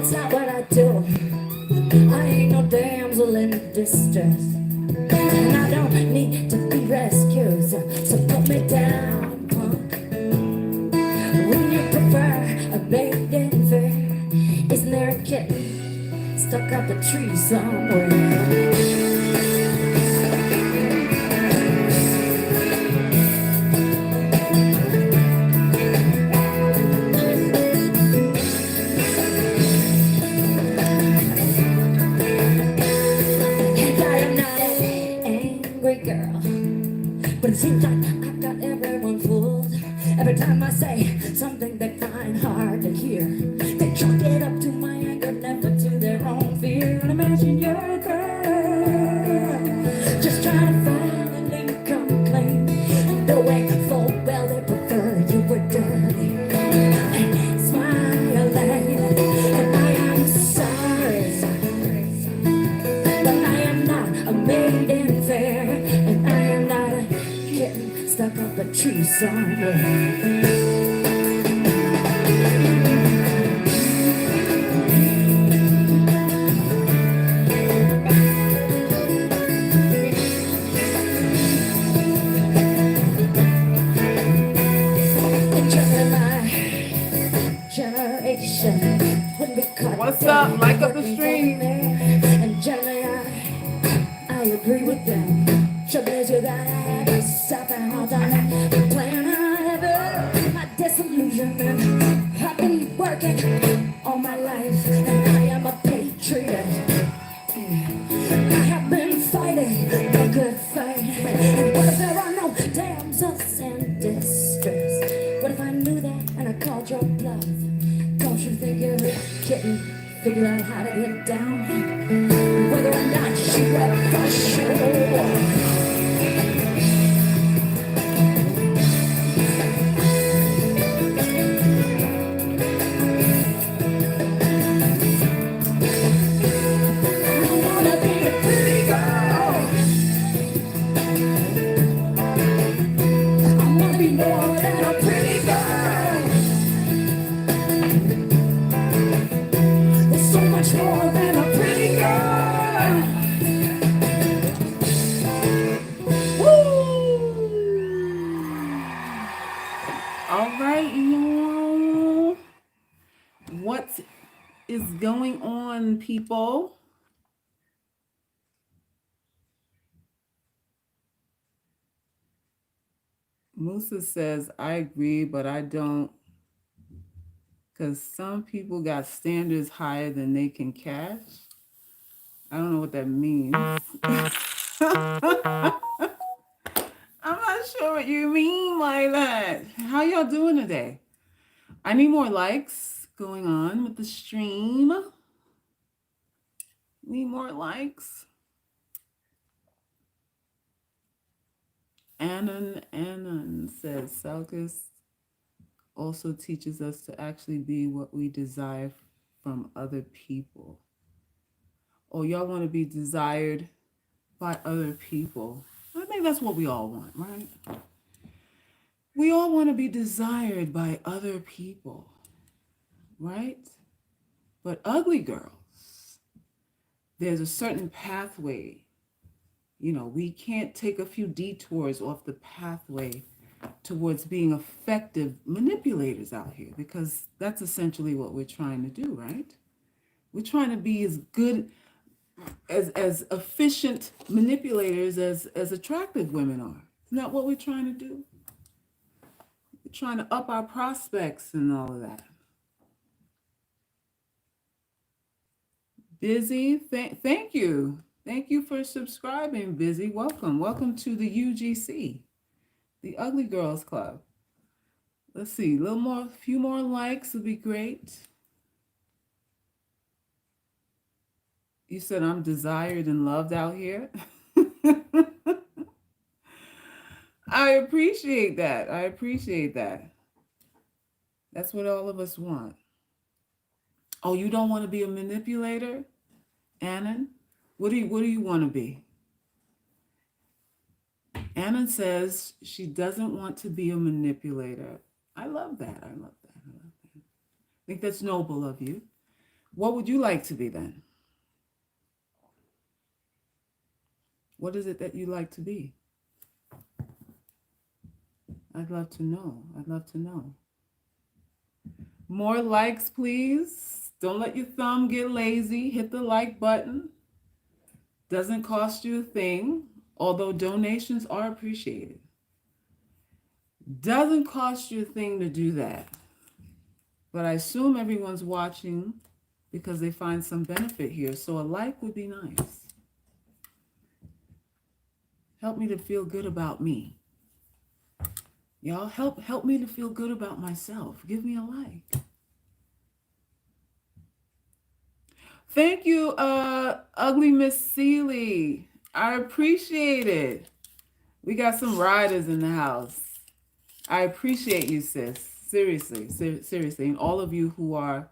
That's not what I do. I ain't no damsel in distress, and I don't need to be rescued. So put me down, punk. When you prefer a maiden fair, isn't there a kitten stuck up a tree somewhere? Girl, but it seems like I've got everyone fooled. Every time I say something they find hard to hear, they chalk it up to my anger, never to their own fear. And imagine you're a girl just trying to find an income claim, knowing full well they prefer you were dirty and smiling. And I am sorry, but I am not a maiden fair. Stuck up a tree somewhere. What's up? Like up the stream. And generally I agree with them. Trouble is you gotta have yourself a hard time playing ever. My disillusionment, I've been working all my life, and I am a patriot. I have been fighting a good fight. And what if there are no damsels in distress? What if I knew that and I called your bluff? Don't you think you're a kitten? Figure out how to get down, whether or not she ever should. Is going on, people? Musa says, I agree, but I don't, because some people got standards higher than they can catch. I don't know what that means. I'm not sure what you mean by that. How y'all doing today? I need more likes going on with the stream. Need more likes. Annan says, Salkus also teaches us to actually be what we desire from other people. Oh, y'all want to be desired by other people. I think that's what we all want, right? We all want to be desired by other people, right? But ugly girls, there's a certain pathway. You know, we can't take a few detours off the pathway towards being effective manipulators out here, because that's essentially what we're trying to do, right? We're trying to be as good, as efficient manipulators as attractive women are. Isn't that what we're trying to do? We're trying to up our prospects and all of that. Busy, thank you. Thank you for subscribing, Busy. Welcome to the UGC, the Ugly Girls Club. Let's see, a few more likes would be great. You said I'm desired and loved out here. I appreciate that. That's what all of us want. Oh, you don't want to be a manipulator, Annan? What do you want to be? Annan says she doesn't want to be a manipulator. I love that. I think that's noble of you. What would you like to be then? What is it that you like to be? I'd love to know. I'd love to know. More likes, please. Don't let your thumb get lazy. Hit the like button. Doesn't cost you a thing, although donations are appreciated. Doesn't cost you a thing to do that. But I assume everyone's watching because they find some benefit here. So a like would be nice. Help me to feel good about me. Y'all help me to feel good about myself. Give me a like. Thank you, ugly Miss Seeley. I appreciate it. We got some riders in the house. I appreciate you, sis. Seriously, seriously, and all of you who are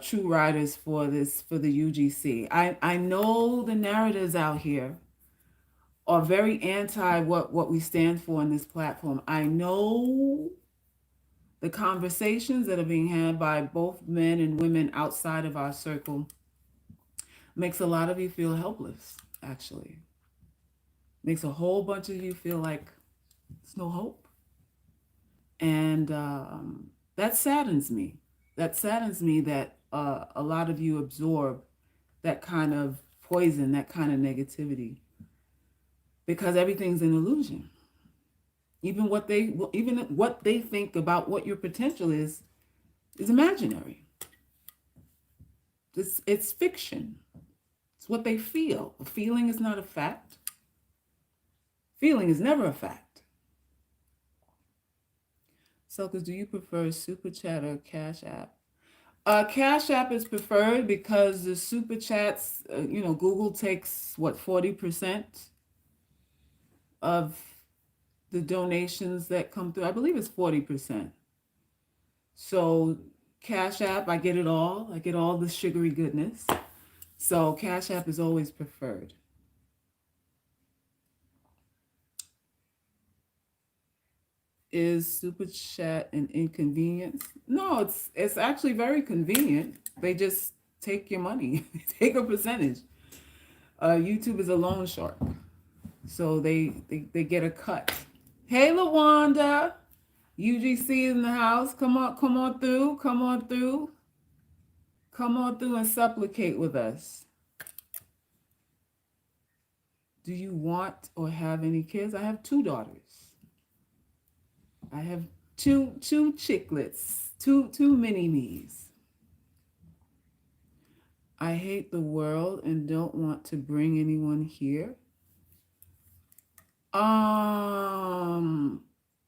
true riders for the UGC. I know the narratives out here are very anti what we stand for in this platform. I know the conversations that are being had by both men and women outside of our circle makes a lot of you feel helpless, actually. Makes a whole bunch of you feel like there's no hope. And that saddens me. That saddens me that a lot of you absorb that kind of poison, that kind of negativity, because everything's an illusion. Even what they think about what your potential is imaginary. It's fiction. It's what they feel. A feeling is not a fact. Feeling is never a fact. Selkers, do you prefer Super Chat or Cash App? Cash App is preferred because the Super Chats, Google takes, 40% of the donations that come through. I believe it's 40%. So Cash App, I get it all. I get all the sugary goodness. So Cash App is always preferred. Is Super Chat an inconvenience? No, it's actually very convenient. They just take your money. They take a percentage. YouTube is a loan shark. So they get a cut. Hey LaWanda, UGC in the house. Come on through. Come on through and supplicate with us. Do you want or have any kids? I have 2 daughters. I have two chicklets, two mini me's. I hate the world and don't want to bring anyone here. A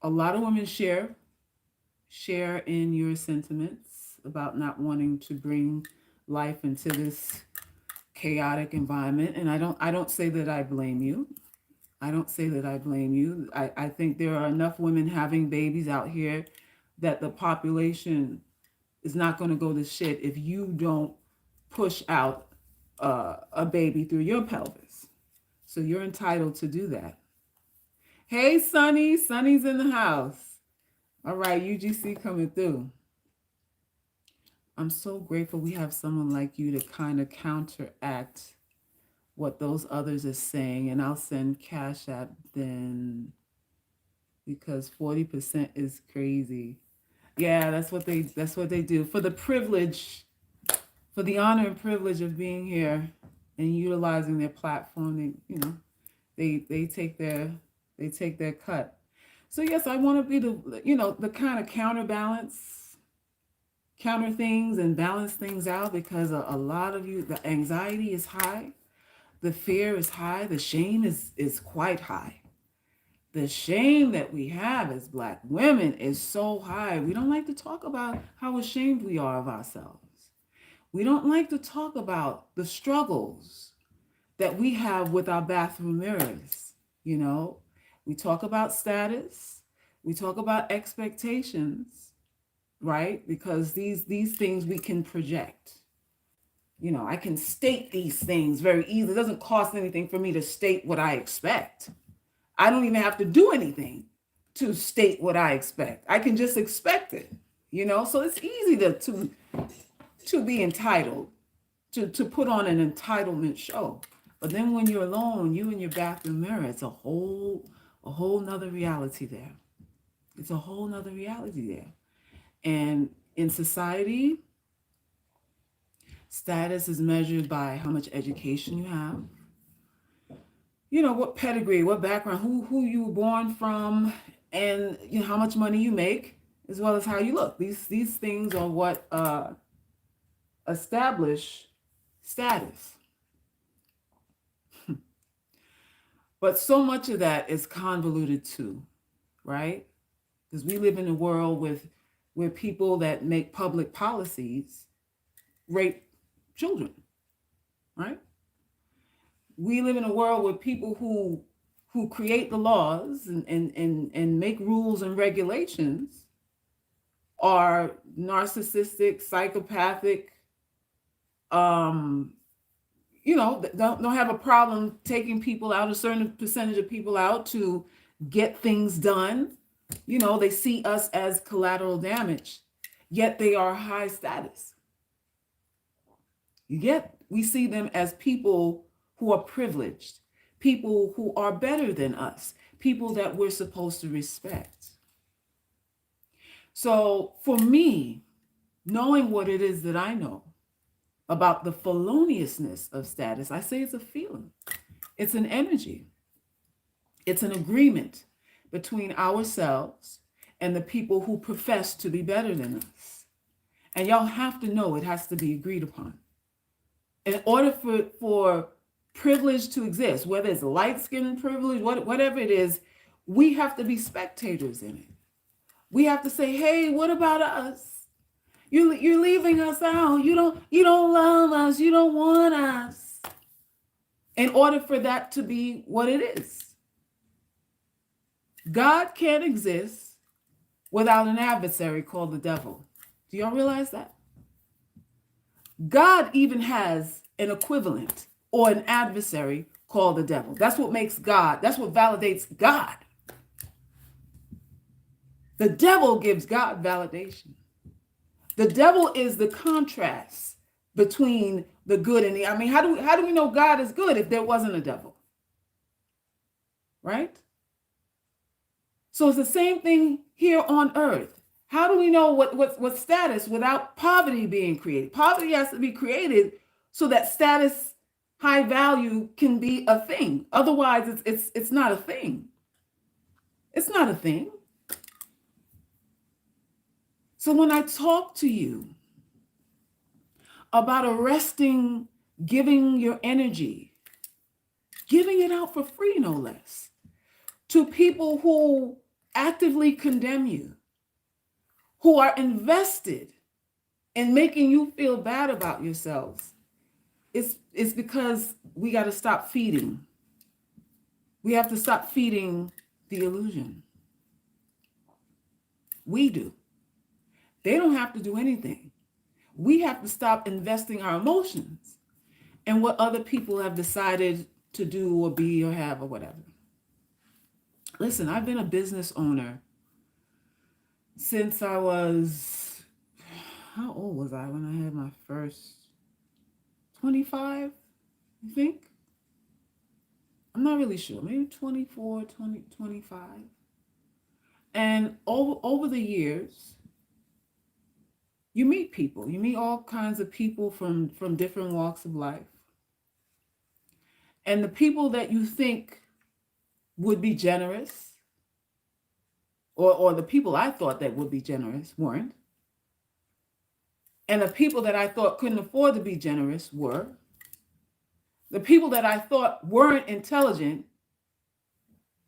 lot of women share in your sentiments about not wanting to bring life into this chaotic environment, and I don't say that I blame you. I don't say that I blame you. I think there are enough women having babies out here that the population is not going to go to shit if you don't push out a baby through your pelvis. So you're entitled to do that. Hey, Sonny. Sonny's in the house. All right, UGC coming through. I'm so grateful we have someone like you to kind of counteract what those others are saying, and I'll send Cash App then, because 40% is crazy. Yeah, that's what they do for the privilege, for the honor and privilege of being here and utilizing their platform. They take their cut. So yes, I want to be the kind of counter things and balance things out, because a lot of you, the anxiety is high. The fear is high. The shame is quite high. The shame that we have as Black women is so high. We don't like to talk about how ashamed we are of ourselves. We don't like to talk about the struggles that we have with our bathroom mirrors. We talk about status. We talk about expectations, right? Because these things we can project. I can state these things very easily. It doesn't cost anything for me to state what I expect. I don't even have to do anything to state what I expect. I can just expect it, So it's easy to to be entitled, to put on an entitlement show. But then when you're alone, you in your bathroom mirror, it's a whole nother reality there. It's a whole nother reality there. And in society, status is measured by how much education you have, what pedigree, what background, who you were born from, and how much money you make, as well as how you look. These things are what establish status. But so much of that is convoluted too, right? Because we live in a world where people that make public policies rape children, right? We live in a world where people who create the laws and make rules and regulations are narcissistic, psychopathic, don't have a problem taking people out, a certain percentage of people out to get things done. They see us as collateral damage, yet they are high status. Yet we see them as people who are privileged, people who are better than us, people that we're supposed to respect. So for me, knowing what it is that I know about the feloniousness of status, I say it's a feeling. It's an energy. It's an agreement between ourselves and the people who profess to be better than us. And y'all have to know it has to be agreed upon. In order for privilege to exist, whether it's light skin privilege, whatever it is, we have to be spectators in it. We have to say, hey, what about us? You're leaving us out. You don't love us. You don't want us. In order for that to be what it is. God can't exist without an adversary called the devil. Do y'all realize that? God even has an equivalent or an adversary called the devil. That's what makes God, that's what validates God. The devil gives God validation. The devil is the contrast between the good and the, how do we know God is good if there wasn't a devil? Right? So it's the same thing here on earth. How do we know what status without poverty being created? Poverty has to be created so that status, high value, can be a thing. Otherwise, it's not a thing. It's not a thing. So when I talk to you about arresting, giving your energy, giving it out for free, no less, to people who actively condemn you, who are invested in making you feel bad about yourselves, it's because we got to stop feeding. We have to stop feeding the illusion. We do. They don't have to do anything. We have to stop investing our emotions in what other people have decided to do or be or have or whatever. Listen, I've been a business owner since I was, how old was I when I had my first? 25, I think. I'm not really sure, maybe 24, 20, 25. And over the years, you meet people. You meet all kinds of people from different walks of life. And the people that you think would be generous, or the people I thought that would be generous weren't. And the people that I thought couldn't afford to be generous were. The people that I thought weren't intelligent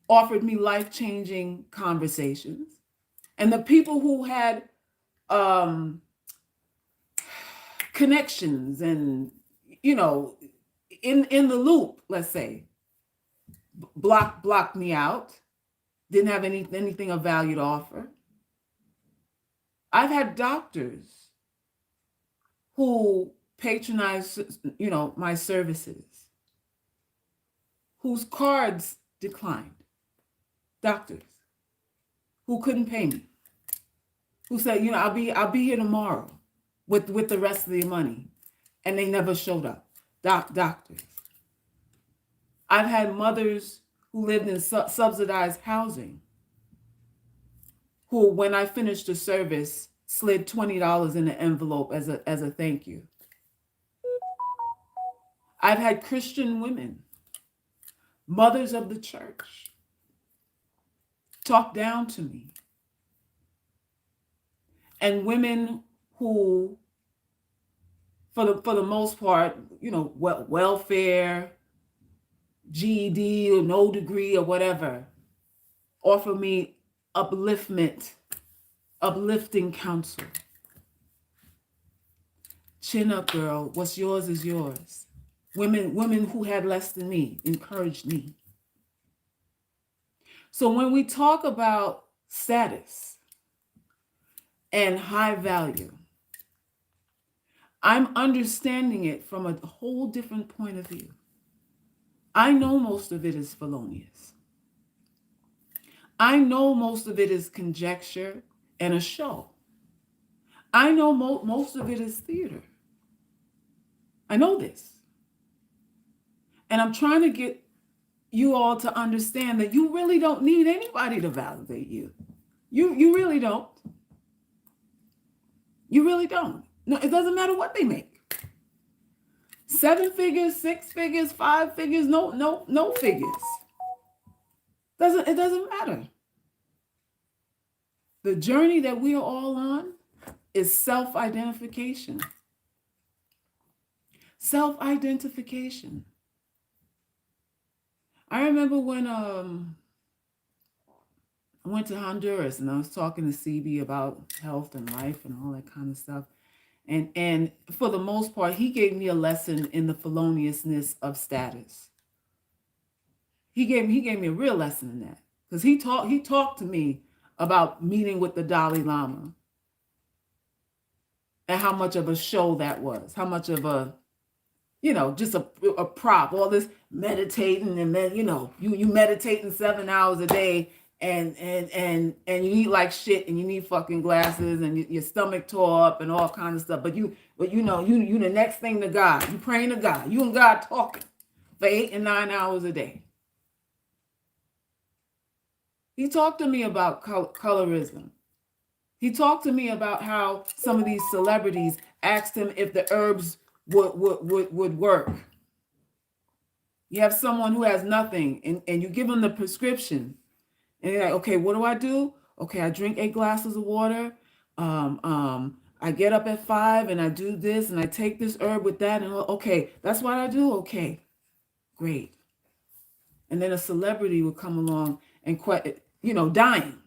offered me life-changing conversations. And the people who had connections and, in the loop, let's say, blocked me out, didn't have anything of value to offer. I've had doctors who patronize, my services, whose cards declined. Doctors who couldn't pay me, who said, I'll be here tomorrow. with the rest of the money, and they never showed up. Doctors. I've had mothers who lived in subsidized housing who, when I finished the service, slid $20 in the envelope as a thank you. I've had Christian women, mothers of the church, talk down to me. And women who, for the most part, welfare, GED or no degree or whatever, offer me uplifting counsel. Chin up, girl. What's yours is yours. Women who had less than me encouraged me. So when we talk about status and high value, I'm understanding it from a whole different point of view. I know most of it is felonious. I know most of it is conjecture and a show. I know most of it is theater. I know this. And I'm trying to get you all to understand that you really don't need anybody to validate you. You really don't. You really don't. No, it doesn't matter what they make. 7 figures, 6 figures, 5 figures, no figures. It doesn't matter. The journey that we are all on is self-identification. Self-identification. I remember when I went to Honduras and I was talking to CB about health and life and all that kind of stuff. And for the most part, he gave me a lesson in the feloniousness of status. He gave me a real lesson in that. Because he talked to me about meeting with the Dalai Lama and how much of a show that was, how much of a, just a prop, all this meditating and then, you meditating 7 hours a day and you eat like shit and you need fucking glasses and your stomach tore up and all kinds of stuff. But you the next thing to God, you praying to God, you and God talking for 8 and 9 hours a day. He talked to me about colorism. He talked to me about how some of these celebrities asked him if the herbs would work. You have someone who has nothing and you give them the prescription and you're like, okay, what do I do? Okay, I drink 8 glasses of water. I get up at 5 and I do this and I take this herb with that and okay, that's what I do. Okay, great. And then a celebrity would come along and dying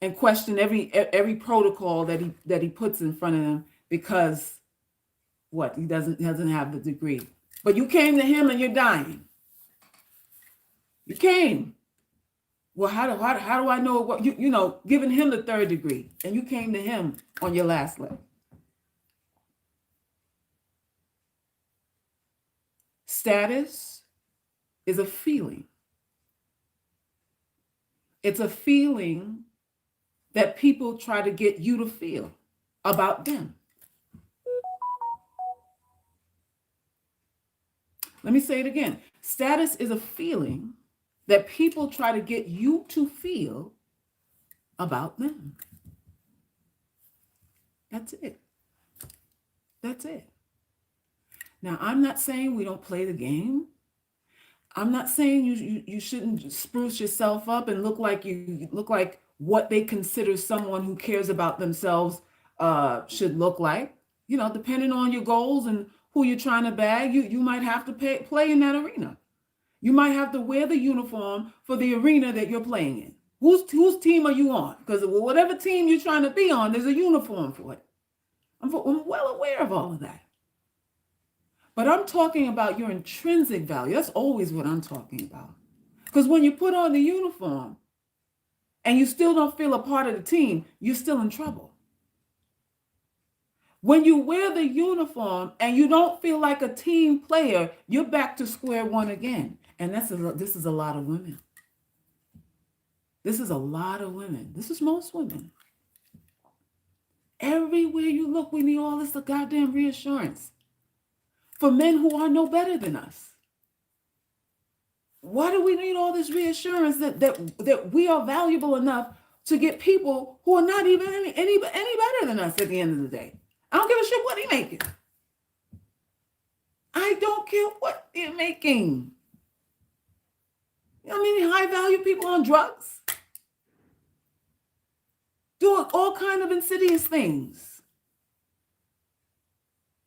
and question every protocol that he puts in front of them because he doesn't have the degree. But you came to him and you're dying. You came. Well, how do I know what giving him the 3rd degree and you came to him on your last leg? Status is a feeling. It's a feeling that people try to get you to feel about them. Let me say it again. Status is a feeling that people try to get you to feel about them. That's it. That's it. Now, I'm not saying we don't play the game. I'm not saying you shouldn't spruce yourself up and look like what they consider someone who cares about themselves should look like. Depending on your goals and who you're trying to bag, you might have to play in that arena. You might have to wear the uniform for the arena that you're playing in. Whose team are you on? Because whatever team you're trying to be on, there's a uniform for it. I'm well aware of all of that. But I'm talking about your intrinsic value. That's always what I'm talking about. Because when you put on the uniform and you still don't feel a part of the team, you're still in trouble. When you wear the uniform and you don't feel like a team player, you're back to square one again. And this is a lot of women. This is a lot of women. This is most women. Everywhere you look, we need all this goddamn reassurance for men who are no better than us. Why do we need all this reassurance that we are valuable enough to get people who are not even any better than us at the end of the day? I don't give a shit what he's making. I don't care what they're making. You know what I mean? High value people on drugs, doing all kind of insidious things.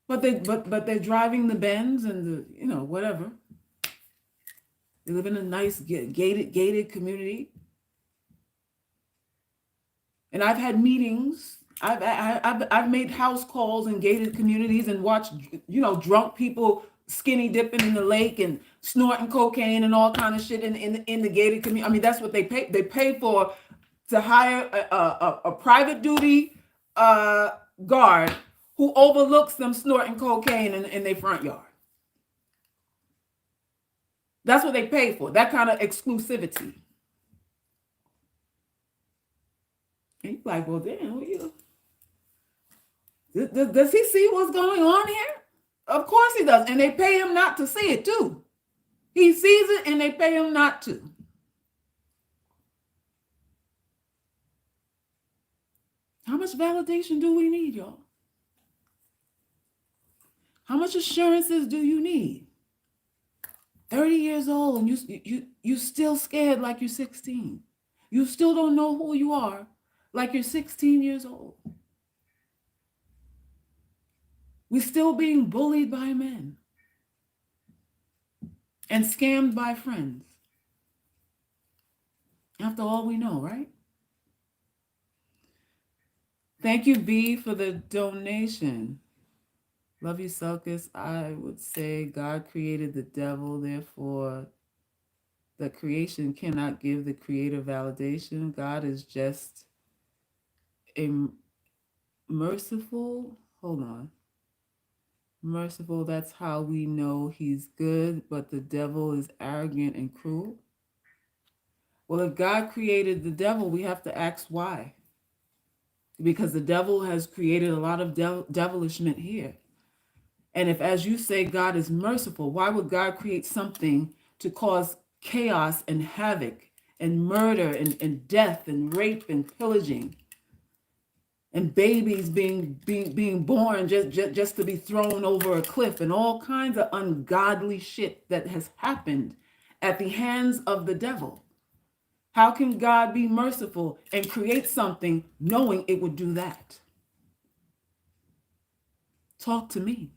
But they're driving the Benz and the whatever. They live in a nice gated community. And I've had meetings. I've made house calls in gated communities and watched drunk people skinny dipping in the lake and snorting cocaine and all kind of shit in the gated community. I mean, that's what they pay. They pay to hire a private duty guard who overlooks them snorting cocaine in their front yard. That's what they pay for, that kind of exclusivity. And you're like, well, damn, does he see what's going on here? Of course he does. And they pay him not to see it, too. He sees it and they pay him not to. How much validation do we need, y'all? How much assurances do you need? 30 years old and you still scared like you're 16. You still don't know who you are like you're 16 years old. We're still being bullied by men and scammed by friends. After all we know, right? Thank you, B, for the donation. Love you, Selkis. I would say God created the devil, therefore the creation cannot give the creator validation. God is just a merciful, merciful, that's how we know he's good, but the devil is arrogant and cruel. Well, if God created the devil, we have to ask why. Because the devil has created a lot of devilishment here. And if, as you say, God is merciful, why would God create something to cause chaos and havoc and murder and death and rape and pillaging and babies being born just to be thrown over a cliff and all kinds of ungodly shit that has happened at the hands of the devil? How can God be merciful and create something knowing it would do that? Talk to me.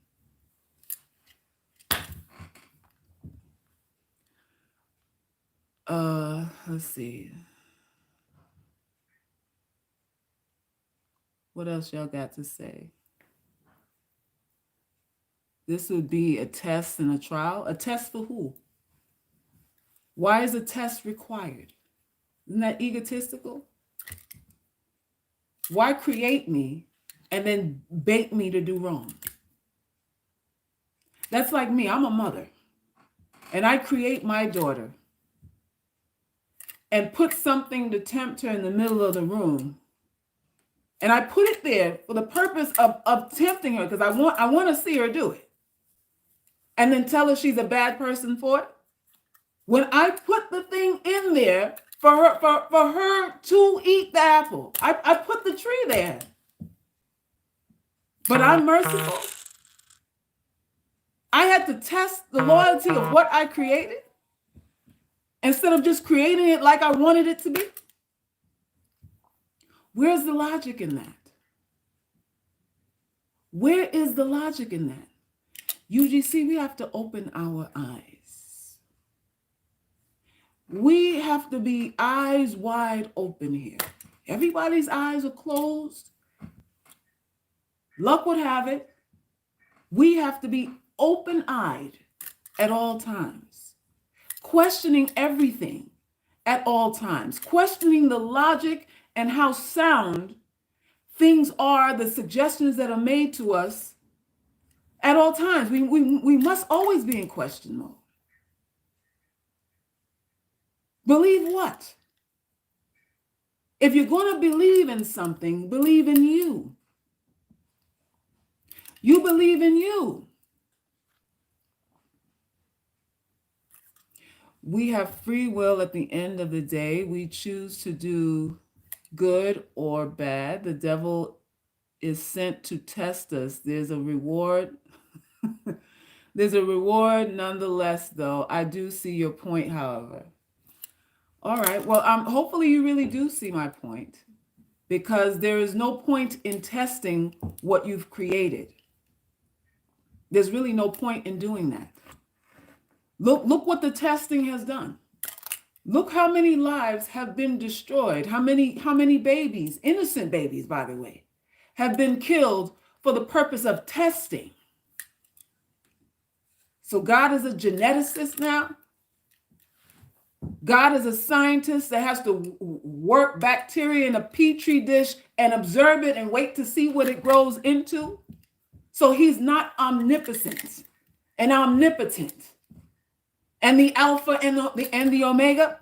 Let's see. What else y'all got to say? This would be a test and a trial. A test for who? Why is a test required? Isn't that egotistical? Why create me and then bait me to do wrong? That's like me. I'm a mother. And I create my daughter and put something to tempt her in the middle of the room. And I put it there for the purpose of tempting her because I want to see her do it. And then tell her she's a bad person for it. When I put the thing in there for her to eat the apple, I put the tree there. But I'm merciful. I had to test the loyalty of what I created instead of just creating it like I wanted it to be. Where's the logic in that? Where is the logic in that? UGC, we have to open our eyes. We have to be eyes wide open here. Everybody's eyes are closed. Luck would have it. We have to be open-eyed at all times, questioning everything at all times, questioning the logic and how sound things are, the suggestions that are made to us at all times. We must always be in question mode. Believe what? If you're going to believe in something, believe in you. You believe in you. We have free will at the end of the day. We choose to do good or bad. The devil is sent to test us. There's a reward. There's a reward nonetheless, though. I do see your point, however. All right. Well, hopefully you really do see my point, because there is no point in testing what you've created. There's really no point in doing that. Look what the testing has done. Look how many lives have been destroyed. How many babies, innocent babies, by the way, have been killed for the purpose of testing. So God is a geneticist now. God is a scientist that has to work bacteria in a petri dish and observe it and wait to see what it grows into. So he's not omnipotent and omnipotent and the Alpha and the Omega.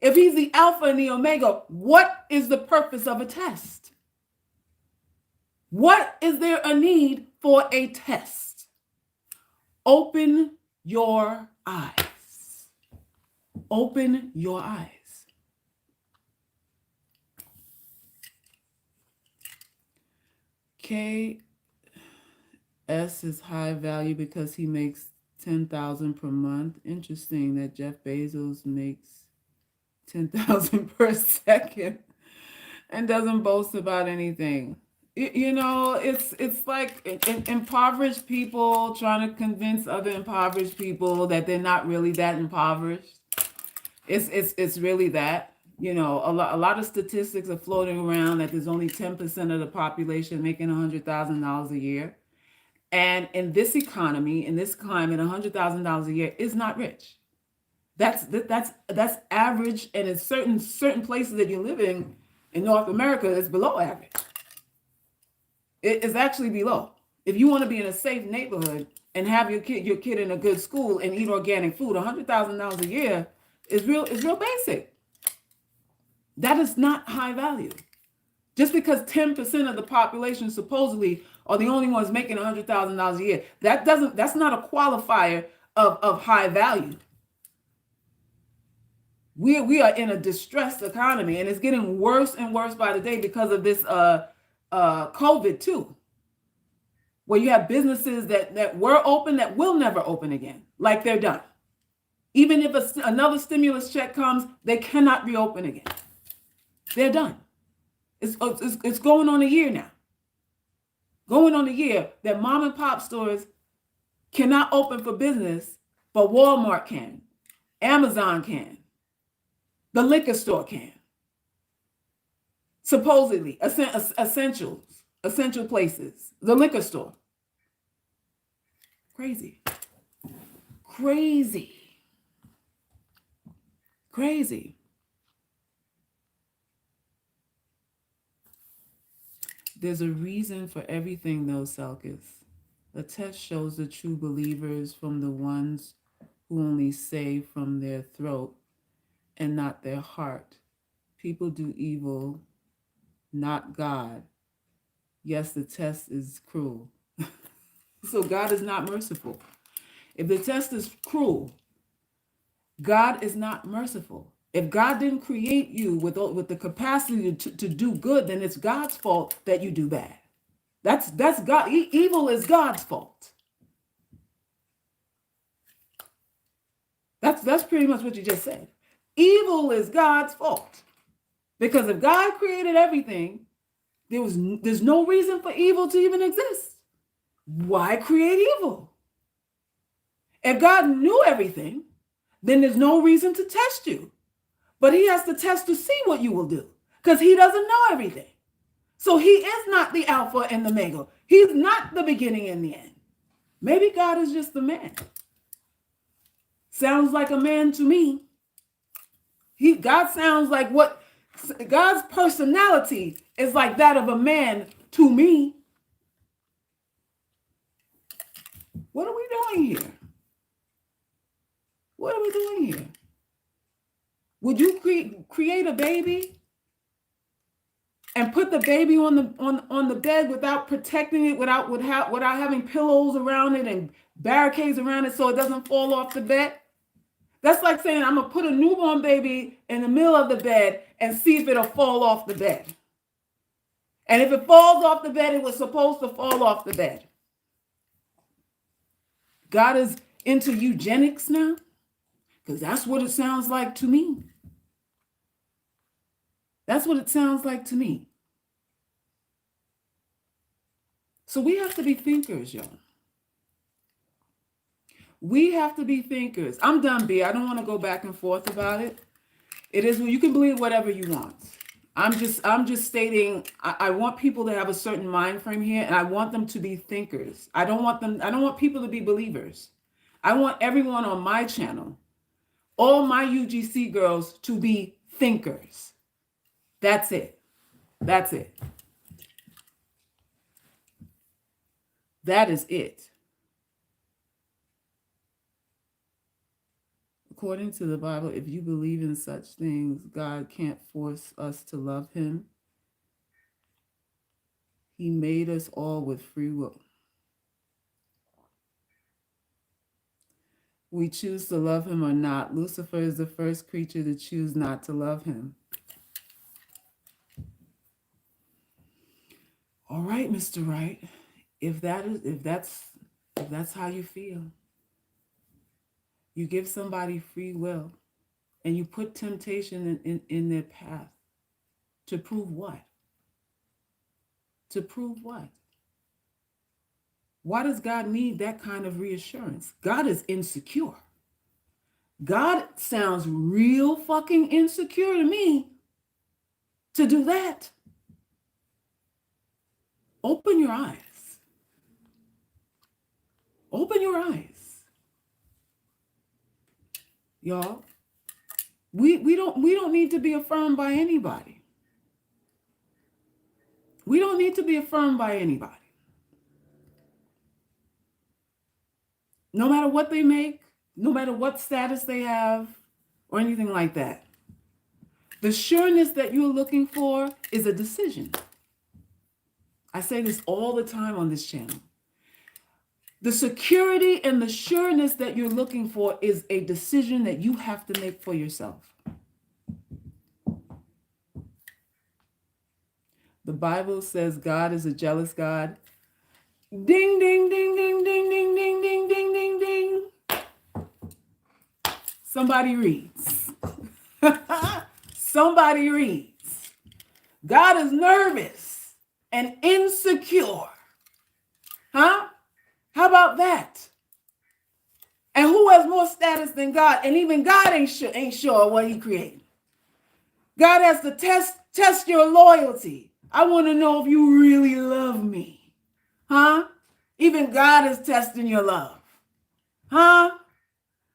If he's the Alpha and the Omega, what is the purpose of a test? What is there a need for a test? Open your eyes. Open your eyes. KS is high value because he makes 10,000 per month. Interesting that Jeff Bezos makes 10,000 per second and doesn't boast about anything. You know, it's like impoverished people trying to convince other impoverished people that they're not really that impoverished. It's really that. You know, a lot of statistics are floating around that there's only 10% of the population making $100,000 a year. And in this economy, in this climate, $100,000 a year is not rich. That's average, and in certain places that you live in North America, it's below average. It is actually below. If you want to be in a safe neighborhood and have your kid in a good school and eat organic food, $100,000 a year is real basic. That is not high value. Just because 10% of the population supposedly are the only ones making $100,000 a year, that's not a qualifier of high value. We are in a distressed economy, and it's getting worse and worse by the day because of this COVID too, where you have businesses that were open that will never open again, like they're done. Even if another stimulus check comes, they cannot reopen again. They're done. It's going on a year now. Going on a year that mom and pop stores cannot open for business, but Walmart can, Amazon can, the liquor store can. Supposedly, essential places, the liquor store. Crazy. There's a reason for everything, though, Selkis. The test shows the true believers from the ones who only say from their throat and not their heart. People do evil, not God. Yes, the test is cruel. So God is not merciful. If the test is cruel, God is not merciful. If God didn't create you with the capacity to do good, then it's God's fault that you do bad. That's God. Evil is God's fault. That's pretty much what you just said. Evil is God's fault. Because if God created everything, there's no reason for evil to even exist. Why create evil? If God knew everything, then there's no reason to test you. But he has to test to see what you will do, because he doesn't know everything. So he is not the Alpha and the Omega. He's not the beginning and the end. Maybe God is just the man. Sounds like a man to me. God sounds like what God's personality is like that of a man to me. What are we doing here? What are we doing here? Would you create a baby and put the baby on the bed without protecting it, without having pillows around it and barricades around it so it doesn't fall off the bed. That's like saying I'm gonna put a newborn baby in the middle of the bed and see if it'll fall off the bed. And if it falls off the bed, it was supposed to fall off the bed. God is into eugenics now, because that's what it sounds like to me. That's what it sounds like to me. So we have to be thinkers, y'all. We have to be thinkers. I'm done, B. I don't want to go back and forth about it. It is, you can believe whatever you want. I'm just stating, I want people to have a certain mind frame here, and I want them to be thinkers. I don't want people to be believers. I want everyone on my channel, all my UGC girls, to be thinkers. That's it. That's it. That is it. According to the Bible, if you believe in such things, God can't force us to love him. He made us all with free will. We choose to love him or not. Lucifer is the first creature to choose not to love him. All right, Mr. Wright. If that's how you feel, you give somebody free will and you put temptation in their path to prove what? To prove what? Why does God need that kind of reassurance? God is insecure. God sounds real fucking insecure to me to do that. Open your eyes. Open your eyes. Y'all, we don't need to be affirmed by anybody. We don't need to be affirmed by anybody. No matter what they make, no matter what status they have, or anything like that. The sureness that you're looking for is a decision. I say this all the time on this channel. The security and the sureness that you're looking for is a decision that you have to make for yourself. The Bible says God is a jealous God. Ding, ding, ding, ding, ding, ding, ding, ding, ding, ding, ding. Somebody reads. Somebody reads. God is nervous and insecure. Huh? How about that? And who has more status than God? And even God ain't sure what he created. God has to test your loyalty. I want to know if you really love me. Huh? Even God is testing your love. Huh?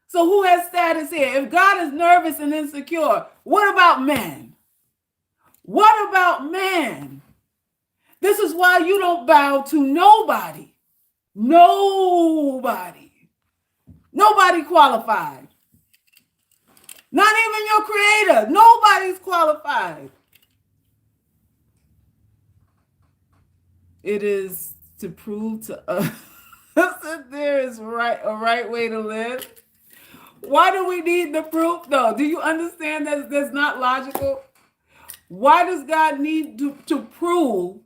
So who has status here? If God is nervous and insecure, what about man? What about man? This is why you don't bow to nobody. Nobody. Nobody qualified. Not even your creator. Nobody's qualified. It is to prove to us that there is a right way to live. Why do we need the proof though? Do you understand that that's not logical? Why does God need to prove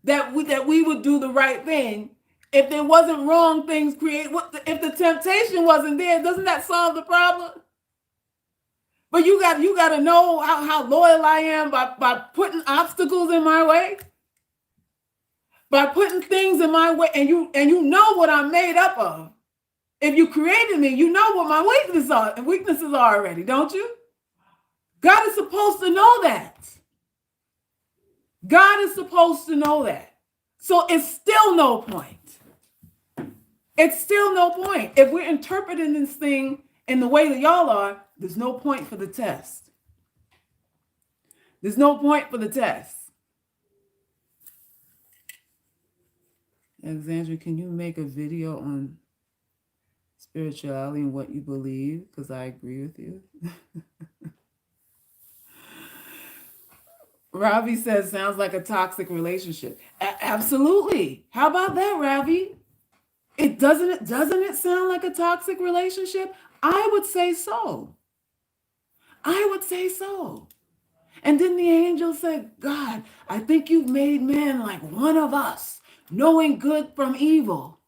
that we would do the right thing? If there wasn't wrong things created, if the temptation wasn't there, doesn't that solve the problem? But you got to know how loyal I am by putting obstacles in my way, by putting things in my way, and you know what I'm made up of. If you created me, you know what my weaknesses are already, don't you? God is supposed to know that. God is supposed to know that. So it's still no point. It's still no point. If we're interpreting this thing in the way that y'all are, there's no point for the test. There's no point for the test. Alexandra, can you make a video on spirituality and what you believe? Because I agree with you. Ravi says sounds like a toxic relationship. Absolutely. How about that, Ravi? Doesn't it sound like a toxic relationship? I would say so. I would say so. And then the angel said, God, I think you've made man like one of us, knowing good from evil.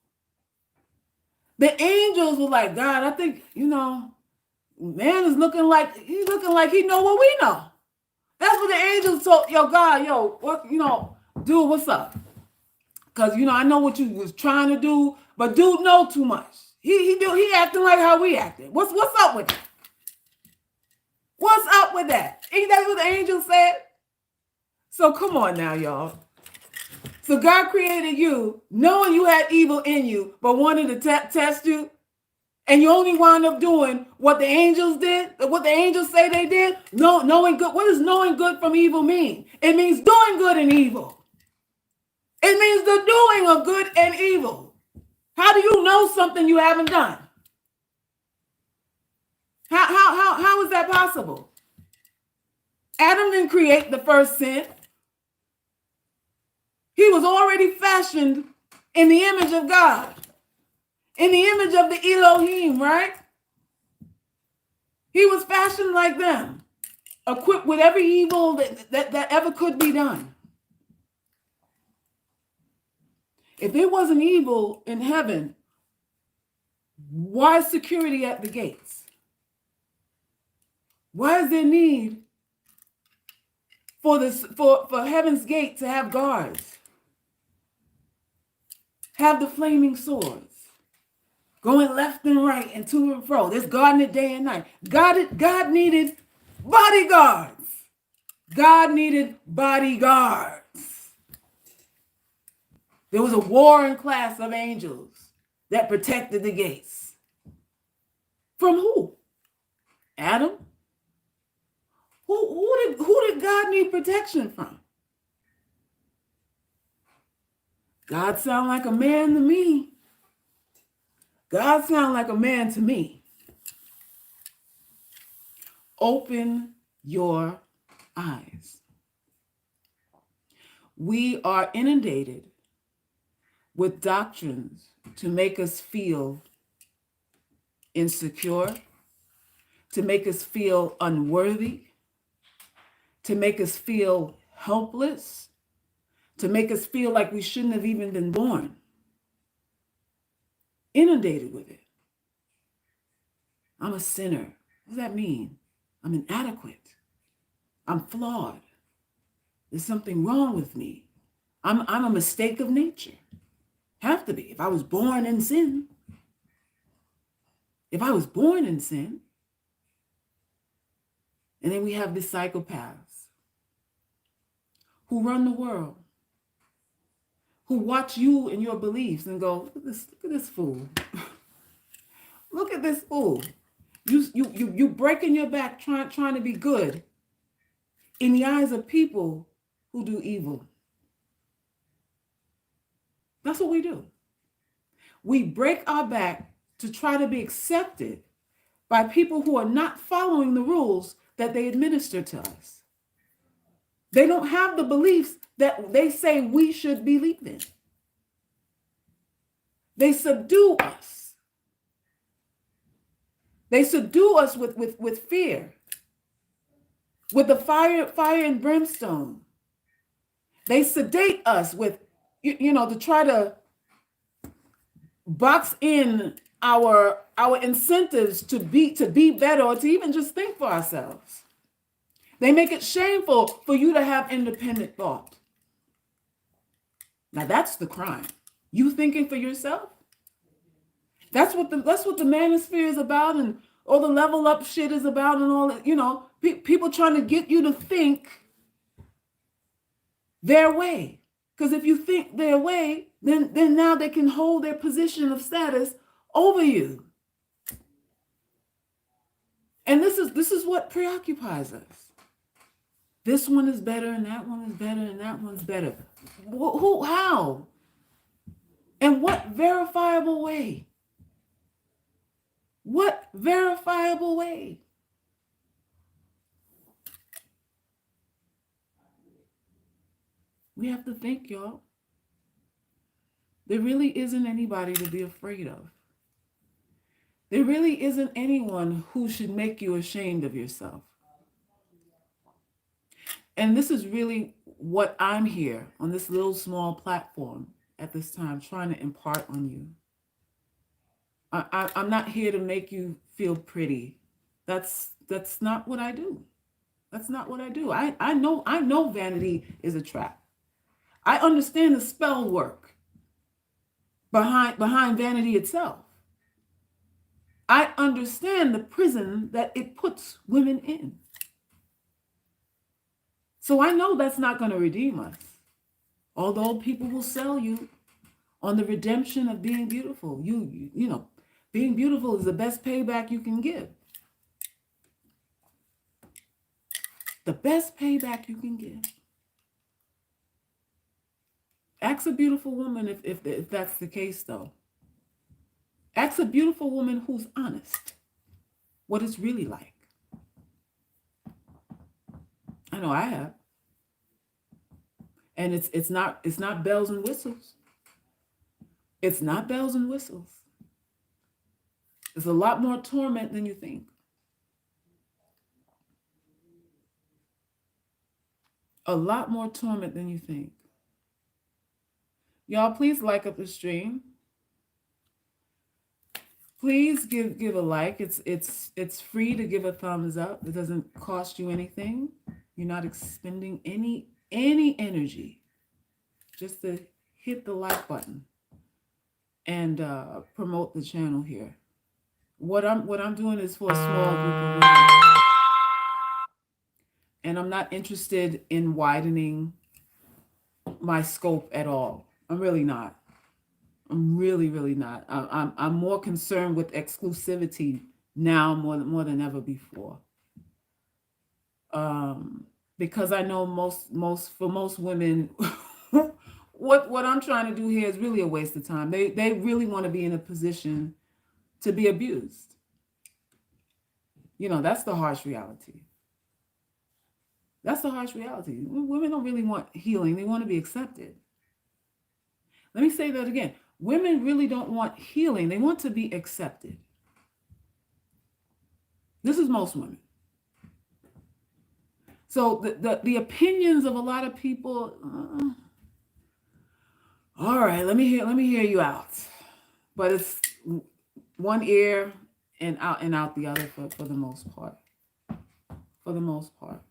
The angels were like, God, I think, man is looking like he know what we know. That's what the angels told, God, what, dude, what's up? Because, I know what you was trying to do, but dude know too much. He acting like how we acted. What's up with that? What's up with that? Ain't that what the angel said? So come on now, y'all. So God created you knowing you had evil in you, but wanted to test you. And you only wound up doing what the angels did, what the angels say they did. No, knowing good. What does knowing good from evil mean? It means doing good and evil. It means the doing of good and evil. How do you know something you haven't done? How is that possible? Adam didn't create the first sin. He was already fashioned in the image of God, in the image of the Elohim, right? He was fashioned like them, equipped with every evil that ever could be done. If there wasn't evil in heaven, why security at the gates? Why is there need for heaven's gate to have guards? Have the flaming swords going left and right and to and fro. There's guarding it day and night. God needed bodyguards. God needed bodyguards. There was a warring class of angels that protected the gates. From who? Adam? Who did God need protection from? God sound like a man to me. God sound like a man to me. Open your eyes. We are inundated with doctrines to make us feel insecure, to make us feel unworthy, to make us feel helpless, to make us feel like we shouldn't have even been born. Inundated with it. I'm a sinner. What does that mean? I'm inadequate. I'm flawed. There's something wrong with me. I'm a mistake of nature. Have to be. If I was born in sin. If I was born in sin. And then we have the psychopaths who run the world, who watch you and your beliefs and go, look at this fool. Look at this fool. You breaking your back trying to be good in the eyes of people who do evil. That's what we do. We break our back to try to be accepted by people who are not following the rules that they administer to us. They don't have the beliefs that they say we should believe in. They subdue us. They subdue us with fear, with the fire and brimstone. They sedate us with, to try to box in our incentives to be better or to even just think for ourselves. They make it shameful for you to have independent thought. Now that's the crime. You thinking for yourself? That's what the manosphere is about, and all the level up shit is about, and all that, people trying to get you to think their way. Because if you think their way, then now they can hold their position of status over you. And this is what preoccupies us. This one is better, and that one is better, and that one's better. Who? How? And what verifiable way? What verifiable way? We have to think, y'all. There really isn't anybody to be afraid of. There really isn't anyone who should make you ashamed of yourself. And this is really what I'm here on this little small platform at this time trying to impart on you. I'm not here to make you feel pretty. That's not what I do. That's not what I do. I know vanity is a trap. I understand the spell work behind vanity itself. I understand the prison that it puts women in. So I know that's not going to redeem us. Although people will sell you on the redemption of being beautiful. You know, being beautiful is the best payback you can give. The best payback you can give. Ask a beautiful woman if that's the case, though. Ask a beautiful woman who's honest what it's really like. I know I have. And it's not bells and whistles. It's not bells and whistles. It's a lot more torment than you think. A lot more torment than you think. Y'all, please like up the stream. Please give a like. It's free to give a thumbs up. It doesn't cost you anything. You're not expending any energy. Just to hit the like button and promote the channel here. What I'm doing is for a small group of women, and I'm not interested in widening my scope at all. I'm really not. I'm really not. I'm more concerned with exclusivity now more than ever before. Because I know most women, what I'm trying to do here is really a waste of time. They really want to be in a position to be abused. You know, that's the harsh reality. That's the harsh reality. Women don't really want healing. They want to be accepted. Let me say that again. Women really don't want healing. They want to be accepted. This is most women. So the opinions of a lot of people, all right, let me hear you out. But it's one ear and out the other for the most part. For the most part.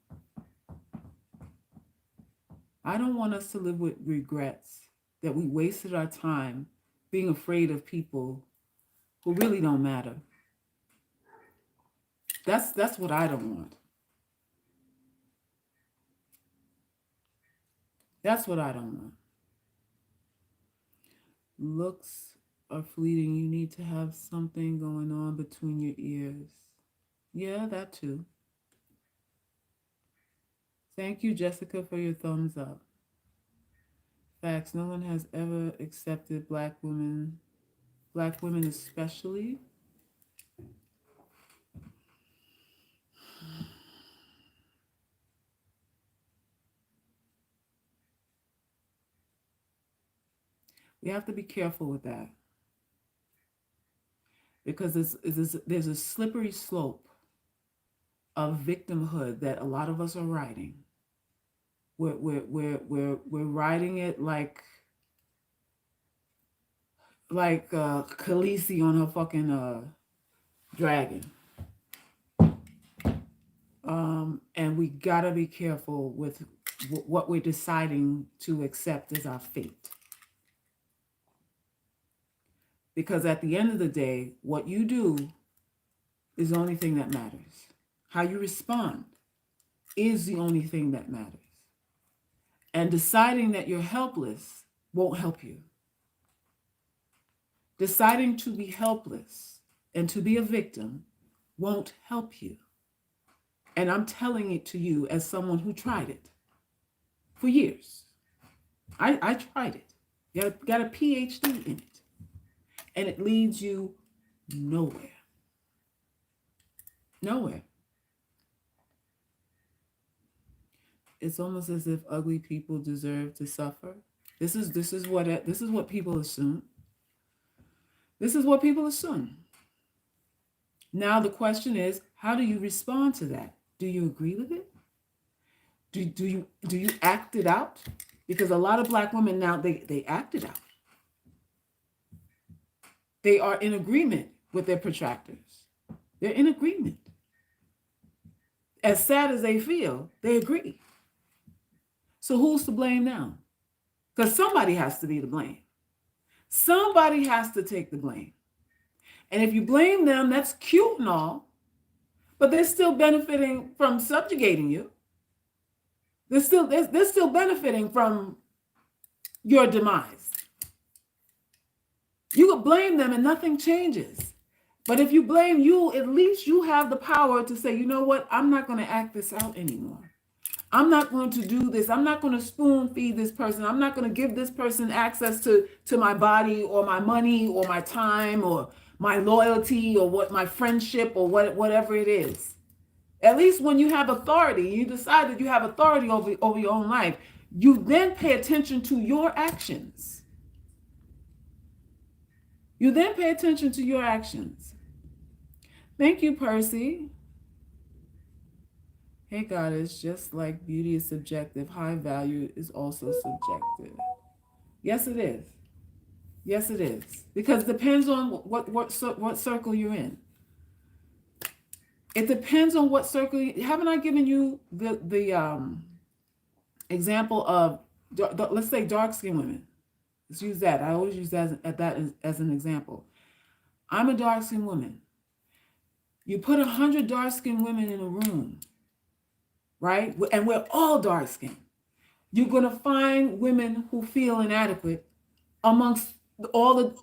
I don't want us to live with regrets that we wasted our time being afraid of people who really don't matter. That's what I don't want. That's what I don't want. Looks are fleeting. You need to have something going on between your ears. Yeah, that too. Thank you, Jessica, for your thumbs up. Facts. No one has ever accepted black women especially. We have to be careful with that. Because there's a slippery slope of victimhood that a lot of us are riding. We're riding it like Khaleesi on her fucking dragon. And we gotta be careful with what we're deciding to accept as our fate. Because at the end of the day, what you do is the only thing that matters. How you respond is the only thing that matters. And deciding that you're helpless won't help you. Deciding to be helpless and to be a victim won't help you. And I'm telling it to you as someone who tried it for years. I tried it. Got a PhD in it. And it leads you nowhere. Nowhere. it's almost as if ugly people deserve to suffer. This is what people assume. This is what people assume. Now the question is, how do you respond to that? Do you agree with it? Do you act it out? Because a lot of black women now, they act it out. They are in agreement with their protractors. They're in agreement. As sad as they feel, they agree. So who's to blame now? Because somebody has to be to blame. Somebody has to take the blame. And if you blame them, that's cute and all, but they're still benefiting from subjugating you. They're still benefiting from your demise. You could blame them and nothing changes. But if you blame you, at least you have the power to say, you know what? I'm not going to act this out anymore. I'm not going to do this. I'm not going to spoon feed this person. I'm not going to give this person access to my body or my money or my time or my loyalty or what my friendship or whatever it is. At least when you have authority, you decide that you have authority over your own life, you then pay attention to your actions. You then pay attention to your actions. Thank you, Percy. Hey, Goddess, just like beauty is subjective, high value is also subjective. Yes, it is. Yes, it is. Because it depends on what circle you're in. It depends on what circle. Haven't I given you the example of, let's say, dark-skinned women? Let's use that. I always use that as an example. I'm a dark-skinned woman. You put 100 dark-skinned women in a room, right? And we're all dark-skinned. You're going to find women who feel inadequate amongst all the,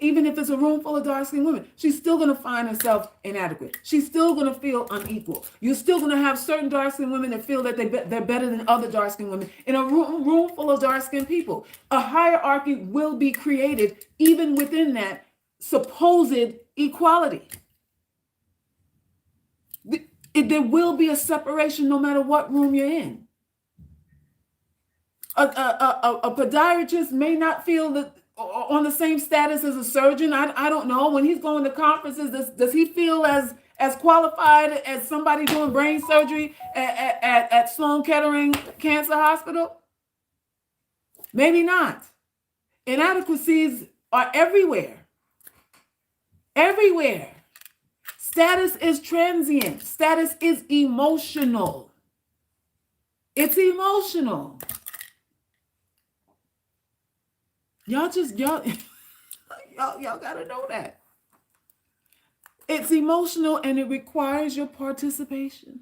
even if it's a room full of dark-skinned women, she's still going to find herself inadequate. She's still going to feel unequal. You're still going to have certain dark-skinned women that feel that they're better than other dark-skinned women. In a room full of dark-skinned people, a hierarchy will be created even within that supposed equality. There will be a separation no matter what room you're in. A podiatrist may not feel that on the same status as a surgeon. I don't know. When he's going to conferences, does he feel as qualified as somebody doing brain surgery at Sloan Kettering Cancer Hospital? Maybe not. Inadequacies are everywhere. Everywhere. Status is transient. Status is emotional. It's emotional. Y'all gotta know that. It's emotional and it requires your participation.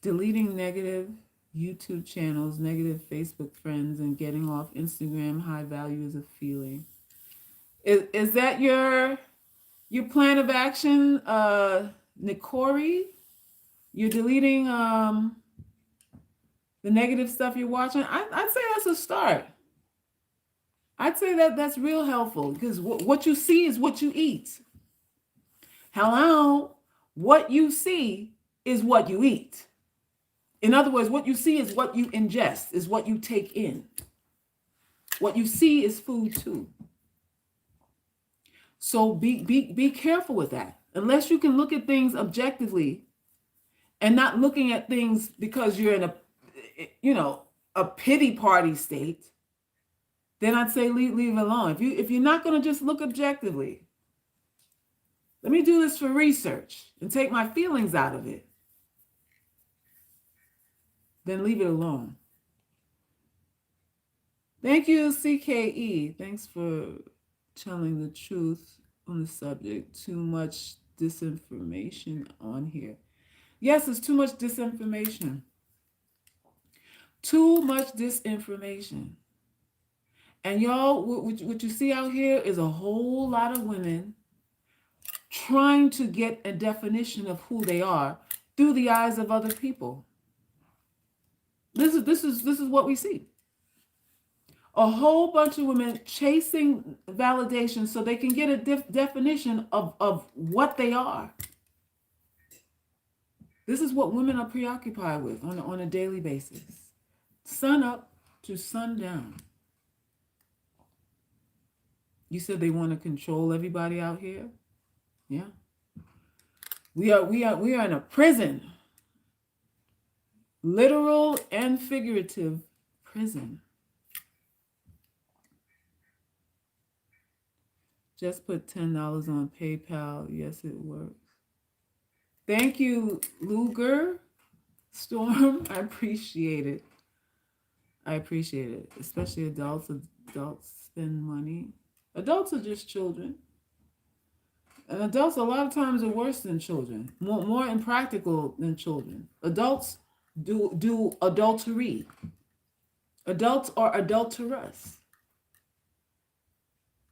Deleting negative YouTube channels, negative Facebook friends, and getting off Instagram, high value is a feeling. Is that your plan of action, Nikori? You're deleting the negative stuff you're watching? I'd say that's a start. I'd say that's real helpful because what you see is what you eat. Hello? What you see is what you eat. In other words, what you see is what you ingest, is what you take in. What you see is food too. So be careful with that. Unless you can look at things objectively and not looking at things because you're in a pity party state, then I'd say leave it alone. If you're not going to just look objectively, let me do this for research and take my feelings out of it, then leave it alone. Thank you, CKE. Thanks for telling the truth on the subject. Too much disinformation on here. Yes, there's too much disinformation. Too much disinformation. And y'all, what you see out here is a whole lot of women trying to get a definition of who they are through the eyes of other people. This is what we see. A whole bunch of women chasing validation so they can get a definition of what they are. This is what women are preoccupied with on a daily basis. Sun up to sundown. You said they want to control everybody out here? Yeah. We are in a prison. Literal and figurative prison. Just put $10 on PayPal. Yes, it works. Thank you, Luger Storm. I appreciate it. I appreciate it. Especially adults. Adults spend money. Adults are just children. And adults a lot of times are worse than children. More impractical than children. Adults do adultery. Adults are adulterous.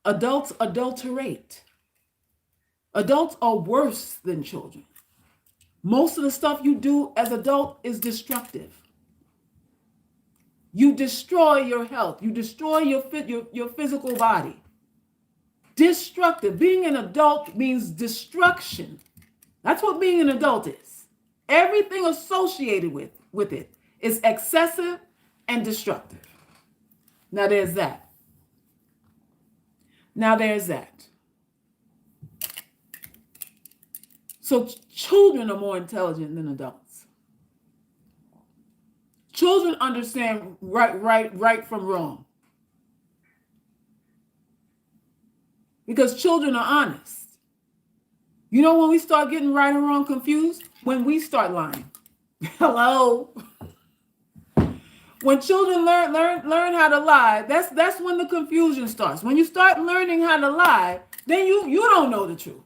Adults adulterate. Adults are worse than children. Most of the stuff you do as adult is destructive. You destroy your health. You destroy your physical body. Destructive. Being an adult means destruction. That's what being an adult is. Everything associated with it is excessive and destructive. Now there's that. So children are more intelligent than adults. Children understand right from wrong. Because children are honest. You know when we start getting right and wrong confused? When we start lying. Hello. When children learn how to lie, that's when the confusion starts. When you start learning how to lie, then you don't know the truth.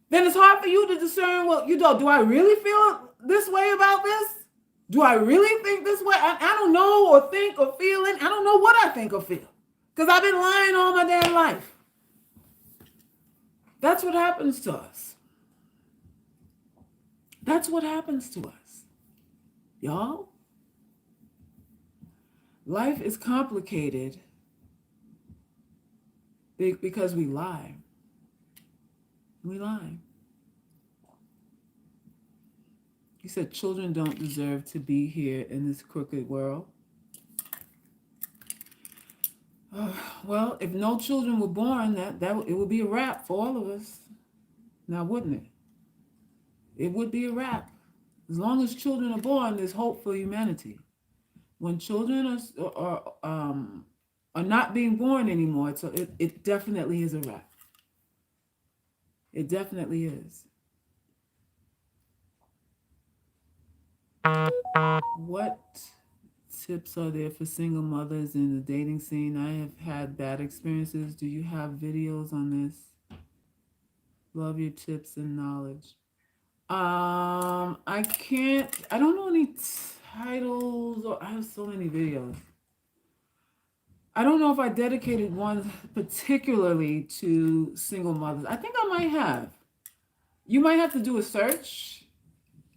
Then it's hard for you to discern, well, do I really feel this way about this? Do I really think this way? I don't know, or think or feel it. I don't know what I think or feel. Because I've been lying all my damn life. That's what happens to us. That's what happens to us. Y'all, life is complicated because we lie. We lie. You said children don't deserve to be here in this crooked world. Well, if no children were born, that it would be a wrap for all of us. Now, wouldn't it? It would be a wrap. As long as children are born, there's hope for humanity. When children are not being born anymore, it definitely is a wrap. It definitely is. What tips are there for single mothers in the dating scene? I have had bad experiences. Do you have videos on this? Love your tips and knowledge. I don't know any titles, or I have so many videos. I don't know if I dedicated one particularly to single mothers. I think I might have. You might have to do a search,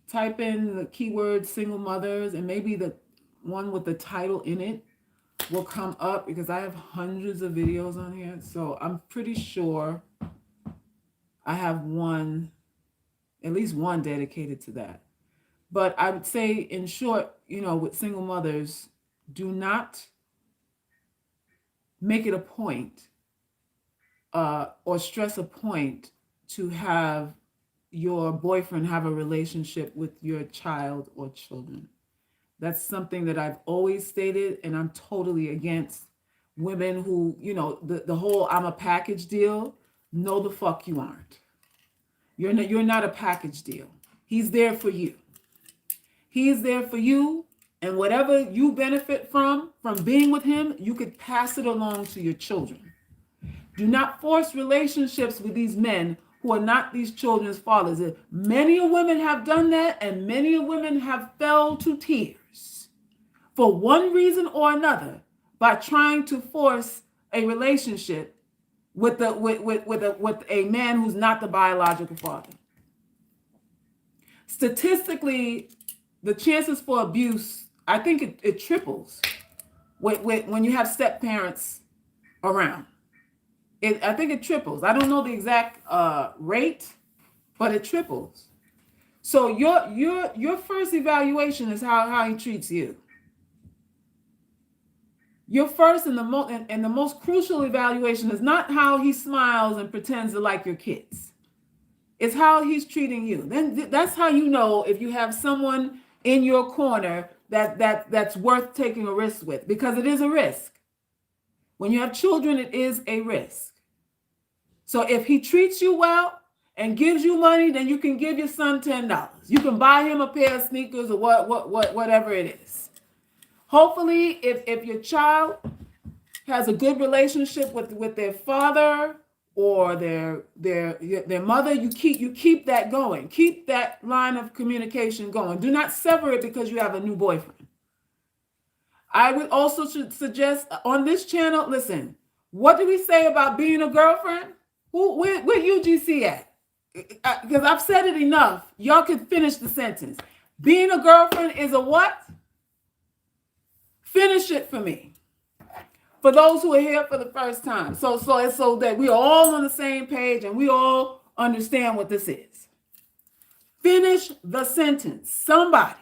type in the keyword single mothers, and maybe the one with the title in it will come up, because I have hundreds of videos on here. So I'm pretty sure I have at least one dedicated to that. But I would say, in short, with single mothers, do not make it a point or stress a point to have your boyfriend have a relationship with your child or children. That's something that I've always stated, and I'm totally against women who, the whole I'm a package deal. No, the fuck you aren't. You're not a package deal. He's there for you. He is there for you, and whatever you benefit from being with him, you could pass it along to your children. Do not force relationships with these men who are not these children's fathers. Many women have done that, and many women have fell to tears for one reason or another by trying to force a relationship with a man who's not the biological father. Statistically, the chances for abuse, I think it triples when you have step parents around. I think it triples. I don't know the exact rate, but it triples. So your first evaluation is how he treats you. Your first and the most crucial evaluation is not how he smiles and pretends to like your kids. It's how he's treating you. Then that's how you know if you have someone in your corner that's worth taking a risk with, because it is a risk. When you have children, it is a risk. So if he treats you well and gives you money, then you can give your son $10. You can buy him a pair of sneakers or whatever it is. Hopefully, if your child has a good relationship with their father or their mother, you keep that going. Keep that line of communication going. Do not sever it because you have a new boyfriend. I would also suggest on this channel, listen, what do we say about being a girlfriend? Where UGC at? Because I've said it enough. Y'all can finish the sentence. Being a girlfriend is a what? Finish it for me. For those who are here for the first time. So it's so that we are all on the same page and we all understand what this is. Finish the sentence. Somebody.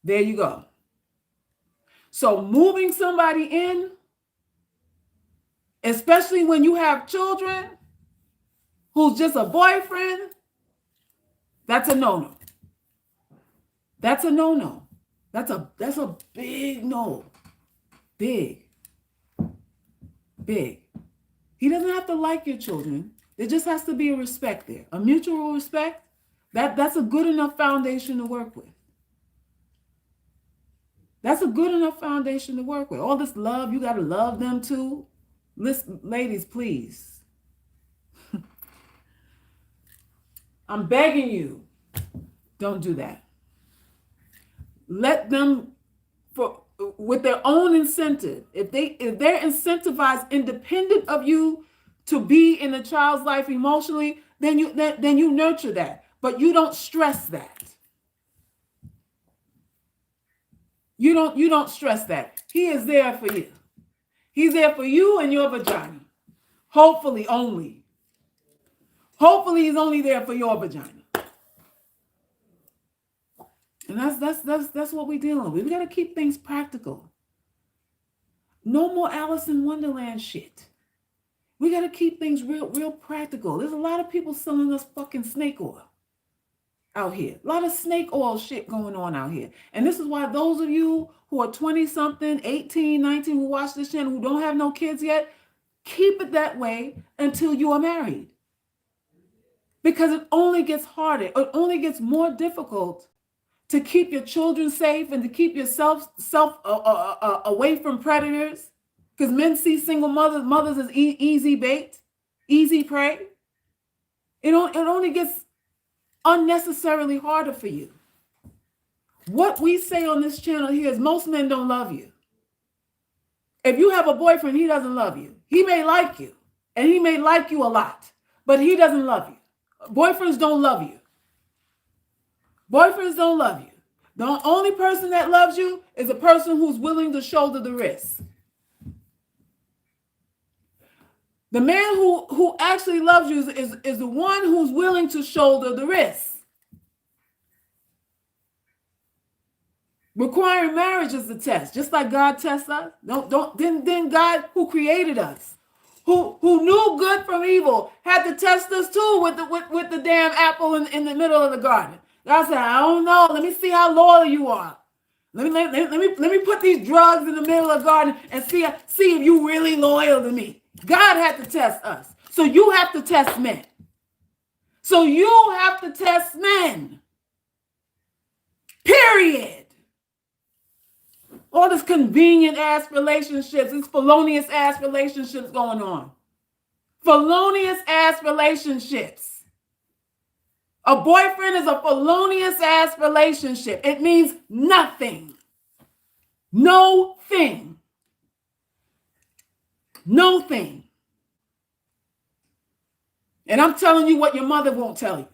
There you go. So moving somebody in, especially when you have children, who's just a boyfriend, that's a no-no. That's a no-no. That's a big no. Big. He doesn't have to like your children. There just has to be a respect there. A mutual respect. That's a good enough foundation to work with. That's a good enough foundation to work with. All this love, you got to love them too. Listen, ladies, please. I'm begging you, don't do that. Let them, with their own incentive, if they're incentivized independent of you to be in a child's life emotionally, then you nurture that. But you don't stress that. You don't stress that. He is there for you. He's there for you and your vagina. Hopefully only. Hopefully he's only there for your vagina. And that's what we're dealing with. We got to keep things practical. No more Alice in Wonderland shit. We got to keep things real practical. There's a lot of people selling us fucking snake oil out here. A lot of snake oil shit going on out here. And this is why those of you who are 20-something, 18, 19, who watch this channel, who don't have no kids yet, keep it that way until you are married. Because it only gets harder. It only gets more difficult to keep your children safe and to keep yourself away from predators. Because men see single mothers as easy bait, easy prey. It only gets unnecessarily harder for you. What we say on this channel here is most men don't love you. If you have a boyfriend, he doesn't love you. He may like you, and he may like you a lot, but he doesn't love you. Boyfriends don't love you. Boyfriends don't love you. The only person that loves you is a person who's willing to shoulder the risk. The man who actually loves you is the one who's willing to shoulder the risk. Requiring marriage is the test, just like God tests us. Then God, who created us, who knew good from evil, had to test us too with the damn apple in the middle of the garden. God said, I don't know. Let me see how loyal you are. Let me put these drugs in the middle of the garden and see if you really loyal to me. God had to test us. So you have to test men. So you have to test men. Period. All this convenient ass relationships, these felonious ass relationships going on. Felonious ass relationships. A boyfriend is a felonious ass relationship. It means nothing. No thing. No thing. And I'm telling you what your mother won't tell you.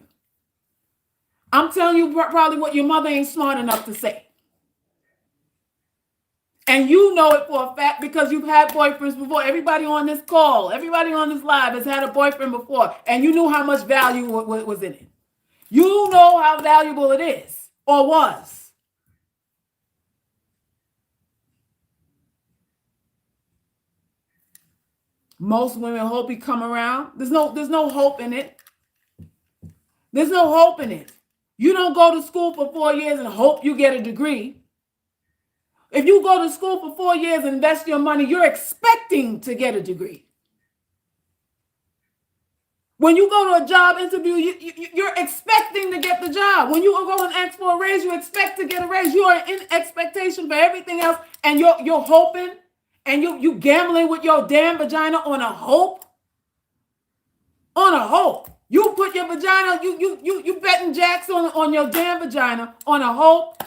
I'm telling you probably what your mother ain't smart enough to say. And you know it for a fact because you've had boyfriends before. Everybody on this call, everybody on this live has had a boyfriend before, and you knew how much value was in it. You know how valuable it is or was. Most women hope he come around. There's no hope in it. There's no hope in it. You don't go to school for 4 years and hope you get a degree. If you go to school for 4 years and invest your money, you're expecting to get a degree. When you go to a job interview, you're expecting to get the job. When you go and ask for a raise, you expect to get a raise. You are in expectation for everything else, and you're hoping, and you gambling with your damn vagina on a hope. On a hope. You put your vagina, you betting jacks on your damn vagina on a hope.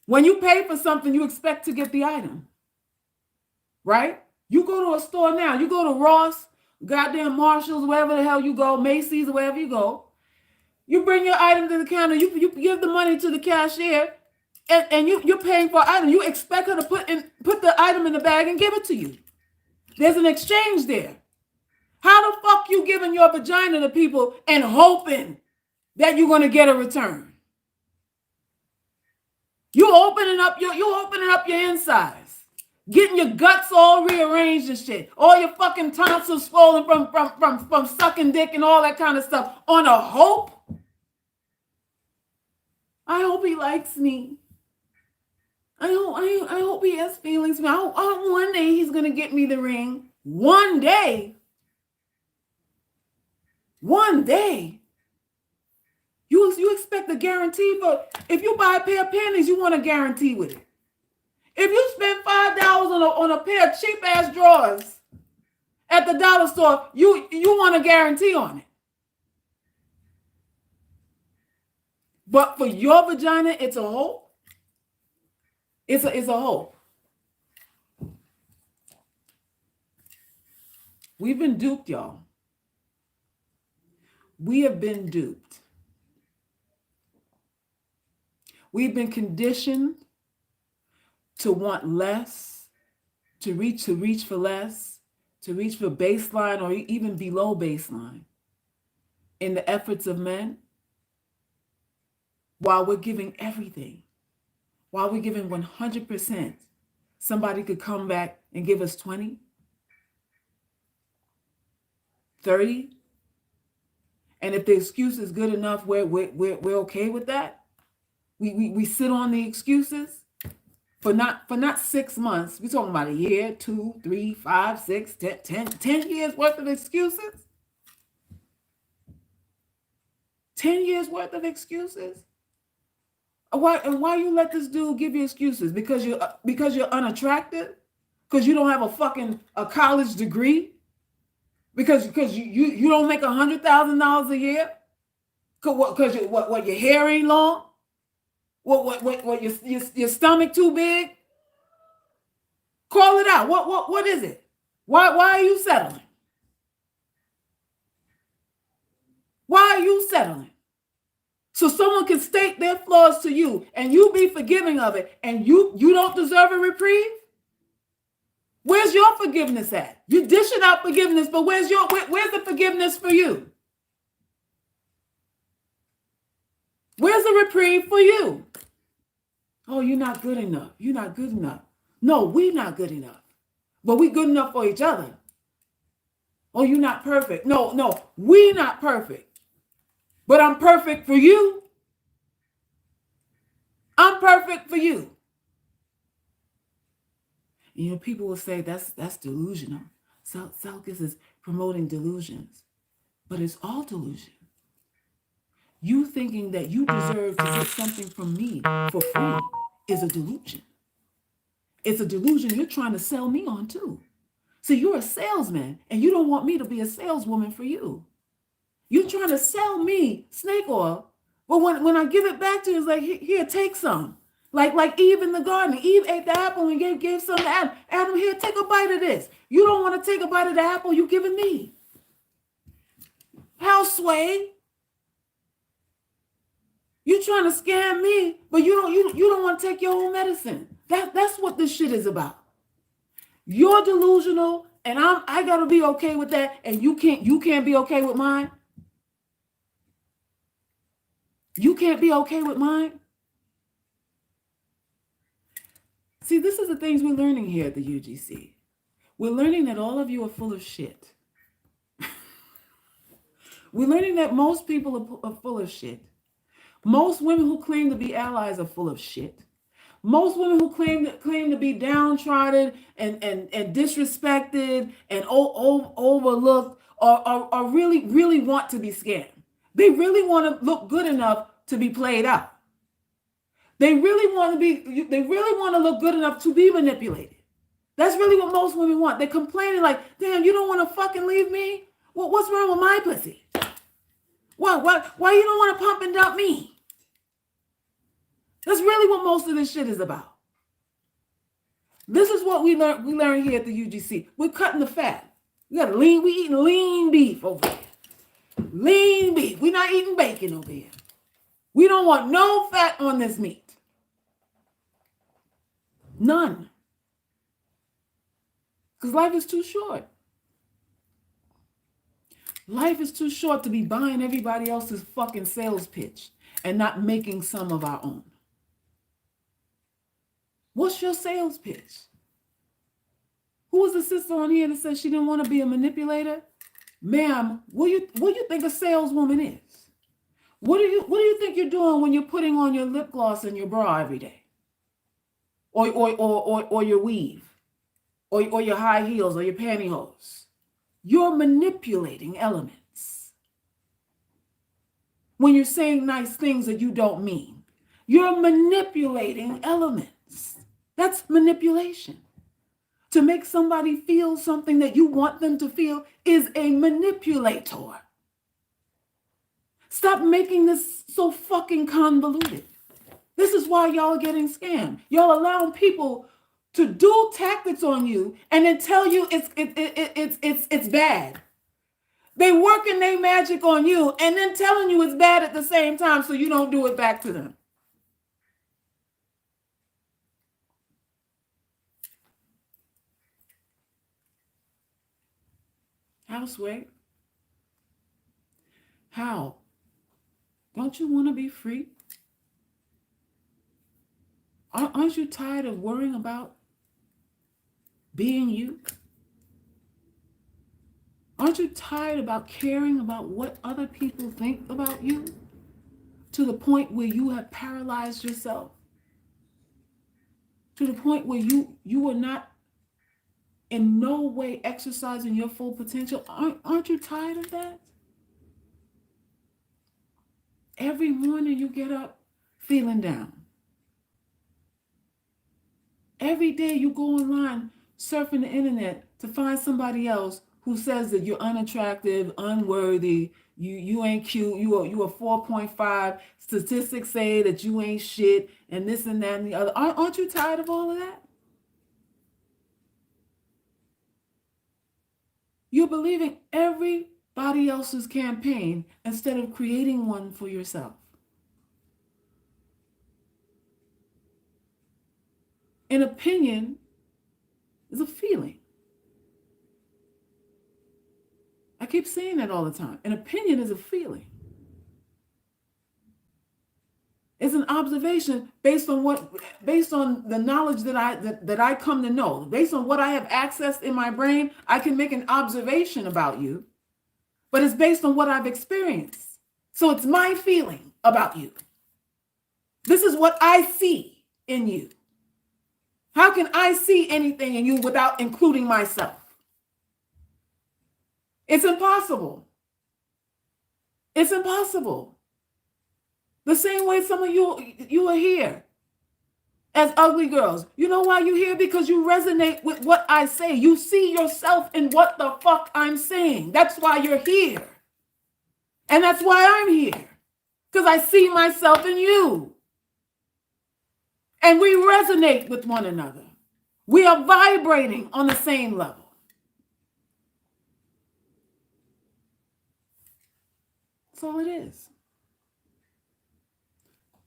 When you pay for something, you expect to get the item. Right? You go to a store now, you go to Ross, goddamn Marshalls, wherever the hell you go, Macy's, wherever you go. You bring your item to the counter, you give the money to the cashier, and you're paying for an item. You expect her to put the item in the bag and give it to you. There's an exchange there. How the fuck you giving your vagina to people and hoping that you're going to get a return? You opening up your insides. Getting your guts all rearranged and shit. All your fucking tonsils swollen from sucking dick and all that kind of stuff. On a hope. I hope he likes me. I hope he has feelings for me. I hope one day he's going to get me the ring. One day. One day. You expect a guarantee for, if you buy a pair of panties, you want a guarantee with it. If you spend $5 on a pair of cheap ass drawers at the dollar store, you want a guarantee on it. But for your vagina, it's a hope. It's a hope. We've been duped, y'all. We have been duped. We've been conditioned to want less, to reach for less, to reach for baseline or even below baseline in the efforts of men, while we're giving everything, while we're giving 100%. Somebody could come back and give us 20, 30, and if the excuse is good enough, we're okay with that. We sit on the excuses. For not 6 months, we're talking about a year, 2, 3, 5, 6, 10 years worth of excuses. 10 years worth of excuses. Why you let this dude give you excuses? Because you're unattractive? Because you don't have a college degree? Because you don't make $100,000 a year? Because your hair ain't long? What your stomach too big? Call it out. What is it? Why are you settling? Why are you settling? So someone can state their flaws to you and you be forgiving of it and you don't deserve a reprieve? Where's your forgiveness at? You dishing out forgiveness, but where's the forgiveness for you? Where's the reprieve for you? Oh, you're not good enough. You're not good enough. No, we're not good enough. But we're good enough for each other. Oh, you're not perfect. No, we're not perfect. But I'm perfect for you. I'm perfect for you. You know, people will say that's delusional. Selkis is promoting delusions. But it's all delusion. You thinking that you deserve to get something from me for free is a delusion. It's a delusion you're trying to sell me on too. So you're a salesman and you don't want me to be a saleswoman for you. You're trying to sell me snake oil, but when I give it back to you, it's like, here, take some. Like Eve in the garden. Eve ate the apple and gave some to Adam. Adam, here, take a bite of this. You don't want to take a bite of the apple you giving me. How sway? You trying to scam me, but you don't want to take your own medicine. That's what this shit is about. You're delusional, and I gotta be okay with that, and you can't be okay with mine. You can't be okay with mine. See, this is the things we're learning here at the UGC. We're learning that all of you are full of shit. We're learning that most people are full of shit. Most women who claim to be allies are full of shit. Most women who claim to be downtrodden and disrespected and overlooked are really want to be scammed. They really want to look good enough to be played out. They really want to look good enough to be manipulated. That's really what most women want. They're complaining like, damn, you don't want to fucking leave me? Well, what's wrong with my pussy? Why you don't want to pump and dump me? That's really what most of this shit is about. This is what we learn here at the UGC. We're cutting the fat. We eating lean beef over here. Lean beef. We're not eating bacon over here. We don't want no fat on this meat. None. Because life is too short. Life is too short to be buying everybody else's fucking sales pitch and not making some of our own. What's your sales pitch? Who was the sister on here that said she didn't want to be a manipulator? Ma'am, what do you think a saleswoman is? What do you think you're doing when you're putting on your lip gloss and your bra every day? Or your weave? Or your high heels or your pantyhose? You're manipulating elements. When you're saying nice things that you don't mean, you're manipulating elements. That's manipulation. To make somebody feel something that you want them to feel is a manipulator. Stop making this so fucking convoluted. This is why y'all are getting scammed. Y'all allowing people to do tactics on you and then tell you it's bad. They working their magic on you and then telling you it's bad at the same time so you don't do it back to them. How, Sway? How? Don't you want to be free? Aren't you tired of worrying about being you? Aren't you tired about caring about what other people think about you to the point where you have paralyzed yourself? To the point where you are not in no way exercising your full potential? Aren't you tired of that? Every morning you get up feeling down. Every day you go online surfing the internet to find somebody else who says that you're unattractive, unworthy, you ain't cute, you are 4.5, statistics say that you ain't shit, and this and that and the other. Aren't you tired of all of that? You're believing everybody else's campaign instead of creating one for yourself. An opinion is a feeling. I keep saying that all the time. An opinion is a feeling. It's an observation based on the knowledge that I come to know. Based on what I have accessed in my brain, I can make an observation about you, but it's based on what I've experienced. So it's my feeling about you. This is what I see in you. How can I see anything in you without including myself? It's impossible. It's impossible. The same way some of you are here as ugly girls. You know why you're here? Because you resonate with what I say. You see yourself in what the fuck I'm saying. That's why you're here. And that's why I'm here. Because I see myself in you. And we resonate with one another. We are vibrating on the same level. That's all it is.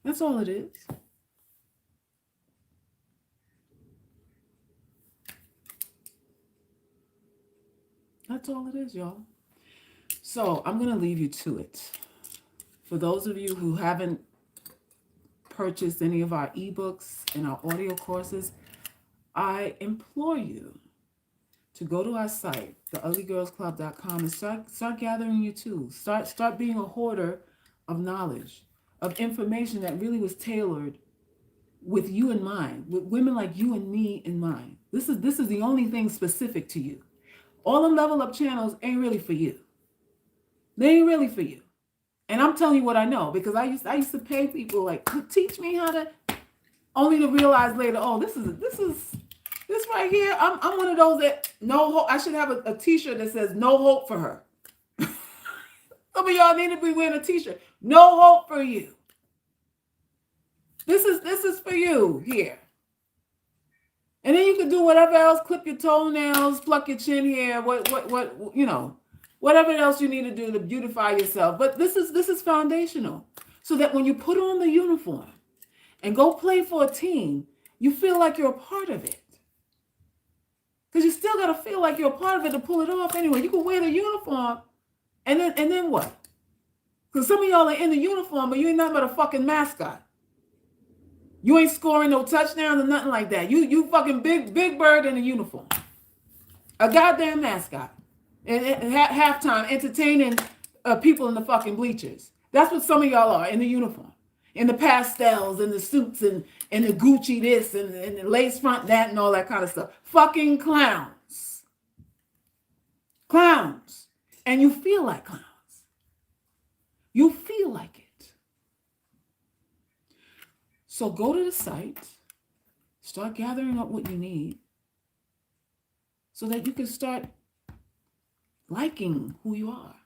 That's all it is. That's all it is, y'all. So I'm going to leave you to it. For those of you who haven't purchased any of our ebooks and our audio courses, I implore you to go to our site, theuglygirlsclub.com, and start gathering your tools. Start being a hoarder of knowledge, of information that really was tailored with you in mind, with women like you and me in mind. This is the only thing specific to you. All the level up channels ain't really for you. They ain't really for you. And I'm telling you what I know, because I used to pay people like to teach me how to, only to realize later, oh, this right here. I'm one of those that no hope. I should have a t-shirt that says no hope for her. Some of y'all need to be wearing a t-shirt. No hope for you. This is for you here. And then you can do whatever else, clip your toenails, pluck your chin hair, what whatever else you need to do to beautify yourself. But this is foundational. So that when you put on the uniform and go play for a team, you feel like you're a part of it. Because you still got to feel like you're a part of it to pull it off anyway. You can wear the uniform and then what? Because some of y'all are in the uniform, but you ain't nothing but a fucking mascot. You ain't scoring no touchdowns or nothing like that. You fucking big bird in a uniform. A goddamn mascot. And at halftime, entertaining people in the fucking bleachers. That's what some of y'all are in the uniform. In the pastels and the suits and the Gucci this and the lace front that and all that kind of stuff. Fucking clowns. Clowns. And you feel like clowns. You feel like it. So go to the site, start gathering up what you need so that you can start liking who you are.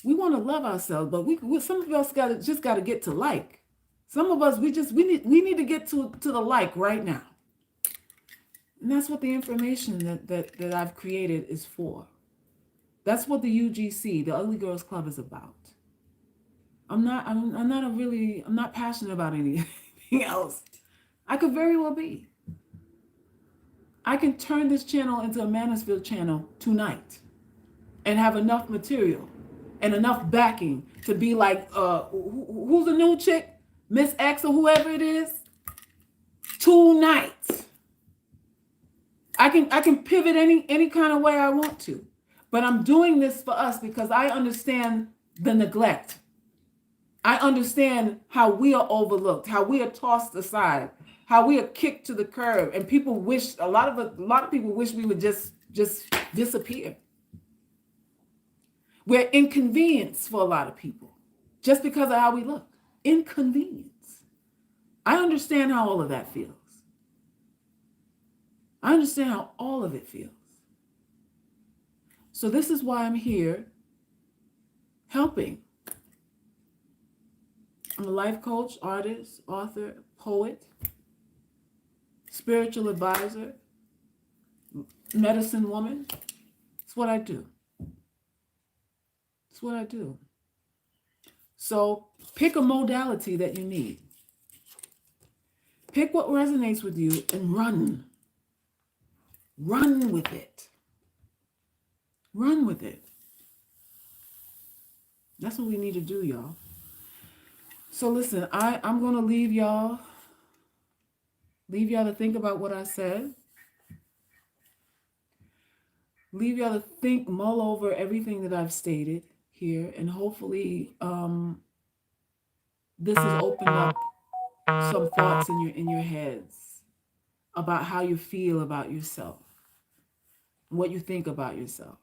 We want to love ourselves, but some of us just got to get to like. Some of us we need to get to the like right now. And that's what the information that I've created is for. That's what the UGC, the Ugly Girls Club, is about. I'm not passionate about anything else. I could very well be. I can turn this channel into a Mansfield channel tonight and have enough material and enough backing to be like, who's the new chick? Miss X or whoever it is? Tonight. I can pivot any kind of way I want to. But I'm doing this for us because I understand the neglect. I understand how we are overlooked, how we are tossed aside, how we are kicked to the curb, and people wish a lot of people wish we would just disappear. We're inconvenienced for a lot of people just because of how we look. Inconvenience. I understand how all of that feels. I understand how all of it feels. So this is why I'm here helping. I'm a life coach, artist, author, poet, spiritual advisor, medicine woman. It's what I do. It's what I do. So pick a modality that you need. Pick what resonates with you and run. Run with it. Run with it. That's what we need to do, y'all. So listen, I'm going to leave y'all to think about what I said. Leave y'all to think, mull over everything that I've stated here, and hopefully this has opened up some thoughts in your heads about how you feel about yourself, what you think about yourself.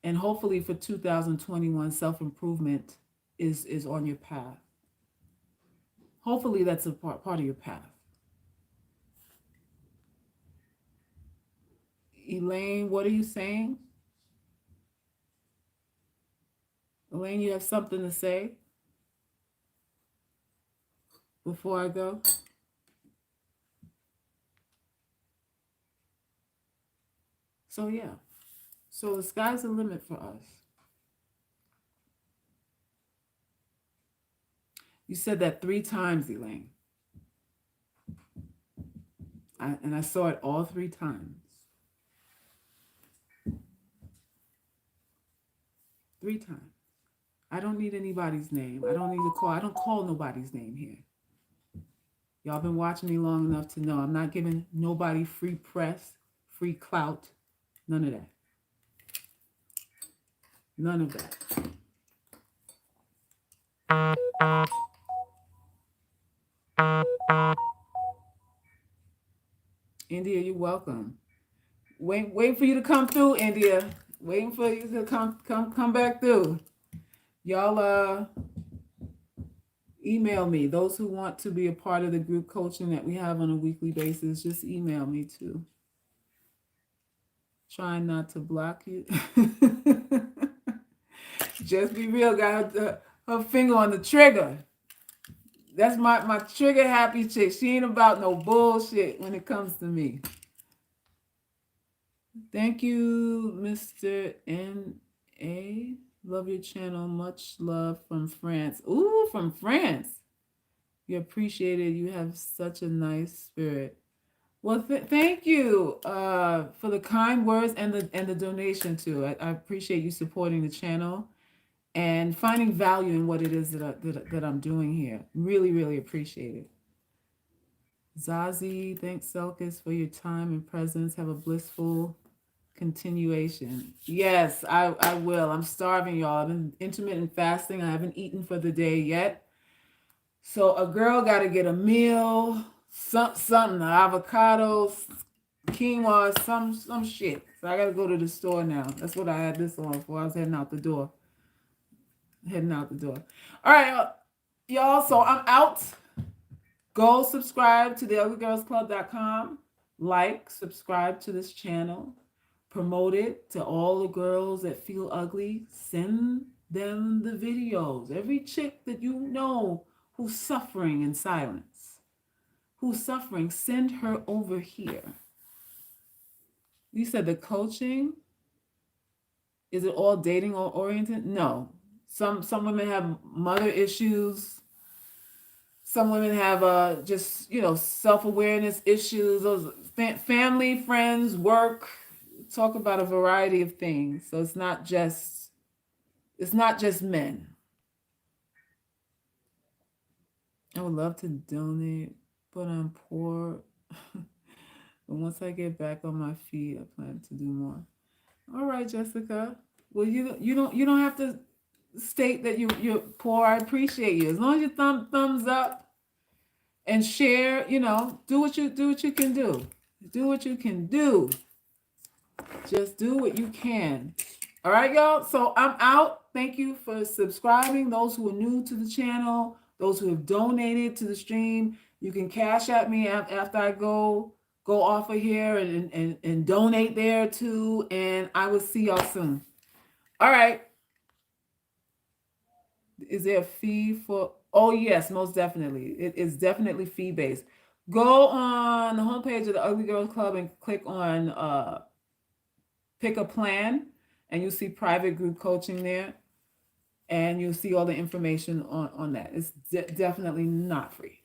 And hopefully for 2021, self-improvement is on your path. Hopefully that's a part of your path. Elaine, what are you saying? Elaine, you have something to say before I go? So yeah. So the sky's the limit for us. You said that 3 times, Elaine. And I saw it all 3 times. 3 times. I don't need anybody's name. I don't need to call. I don't call nobody's name here. Y'all been watching me long enough to know I'm not giving nobody free press, free clout, none of that. None of that. India, you're welcome. Wait for you to come through, India. Waiting for you to come back through. Y'all email me. Those who want to be a part of the group coaching that we have on a weekly basis, just email me too. Trying not to block you. Just be real, got her finger on the trigger. That's my trigger happy chick. She ain't about no bullshit when it comes to me. Thank you, Mr. N.A. Love your channel. Much love from France. Ooh, from France. You appreciate it. You have such a nice spirit. Well, thank you for the kind words and the donation too. I appreciate you supporting the channel and finding value in what it is that I'm doing here. Really, really appreciate it. Zazie, thanks Selkis for your time and presence. Have a blissful continuation. Yes, I will. I'm starving, y'all. I've been intermittent fasting. I haven't eaten for the day yet. So a girl got to get a meal, something, avocados, quinoa, some shit. So I got to go to the store now. That's what I had this on for. I was heading out the door. All right, y'all. So I'm out. Go subscribe to theuglygirlsclub.com. Like, subscribe to this channel. Promote it to all the girls that feel ugly. Send them the videos. Every chick that you know who's suffering in silence, who's suffering, send her over here. You said the coaching, is it all dating or oriented? No. Some women have mother issues. Some women have just, self-awareness issues. Those family, friends, work. Talk about a variety of things. So it's not just men. I would love to donate, but I'm poor. But once I get back on my feet, I plan to do more. All right, Jessica. Well, you don't have to state that you're poor. I appreciate you. As long as you thumbs up and share, do what you can do. Do what you can do. Just do what you can. All right, y'all. So I'm out. Thank you for subscribing. Those who are new to the channel, those who have donated to the stream, you can cash at me after I go off of here and donate there too. And I will see y'all soon. All right. Is there a fee for? Oh, yes, most definitely. It is definitely fee-based. Go on the homepage of the Ugly Girls Club and click on pick a plan, and you'll see private group coaching there. And you'll see all the information on that. It's definitely not free.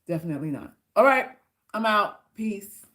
Definitely not. All right. I'm out. Peace.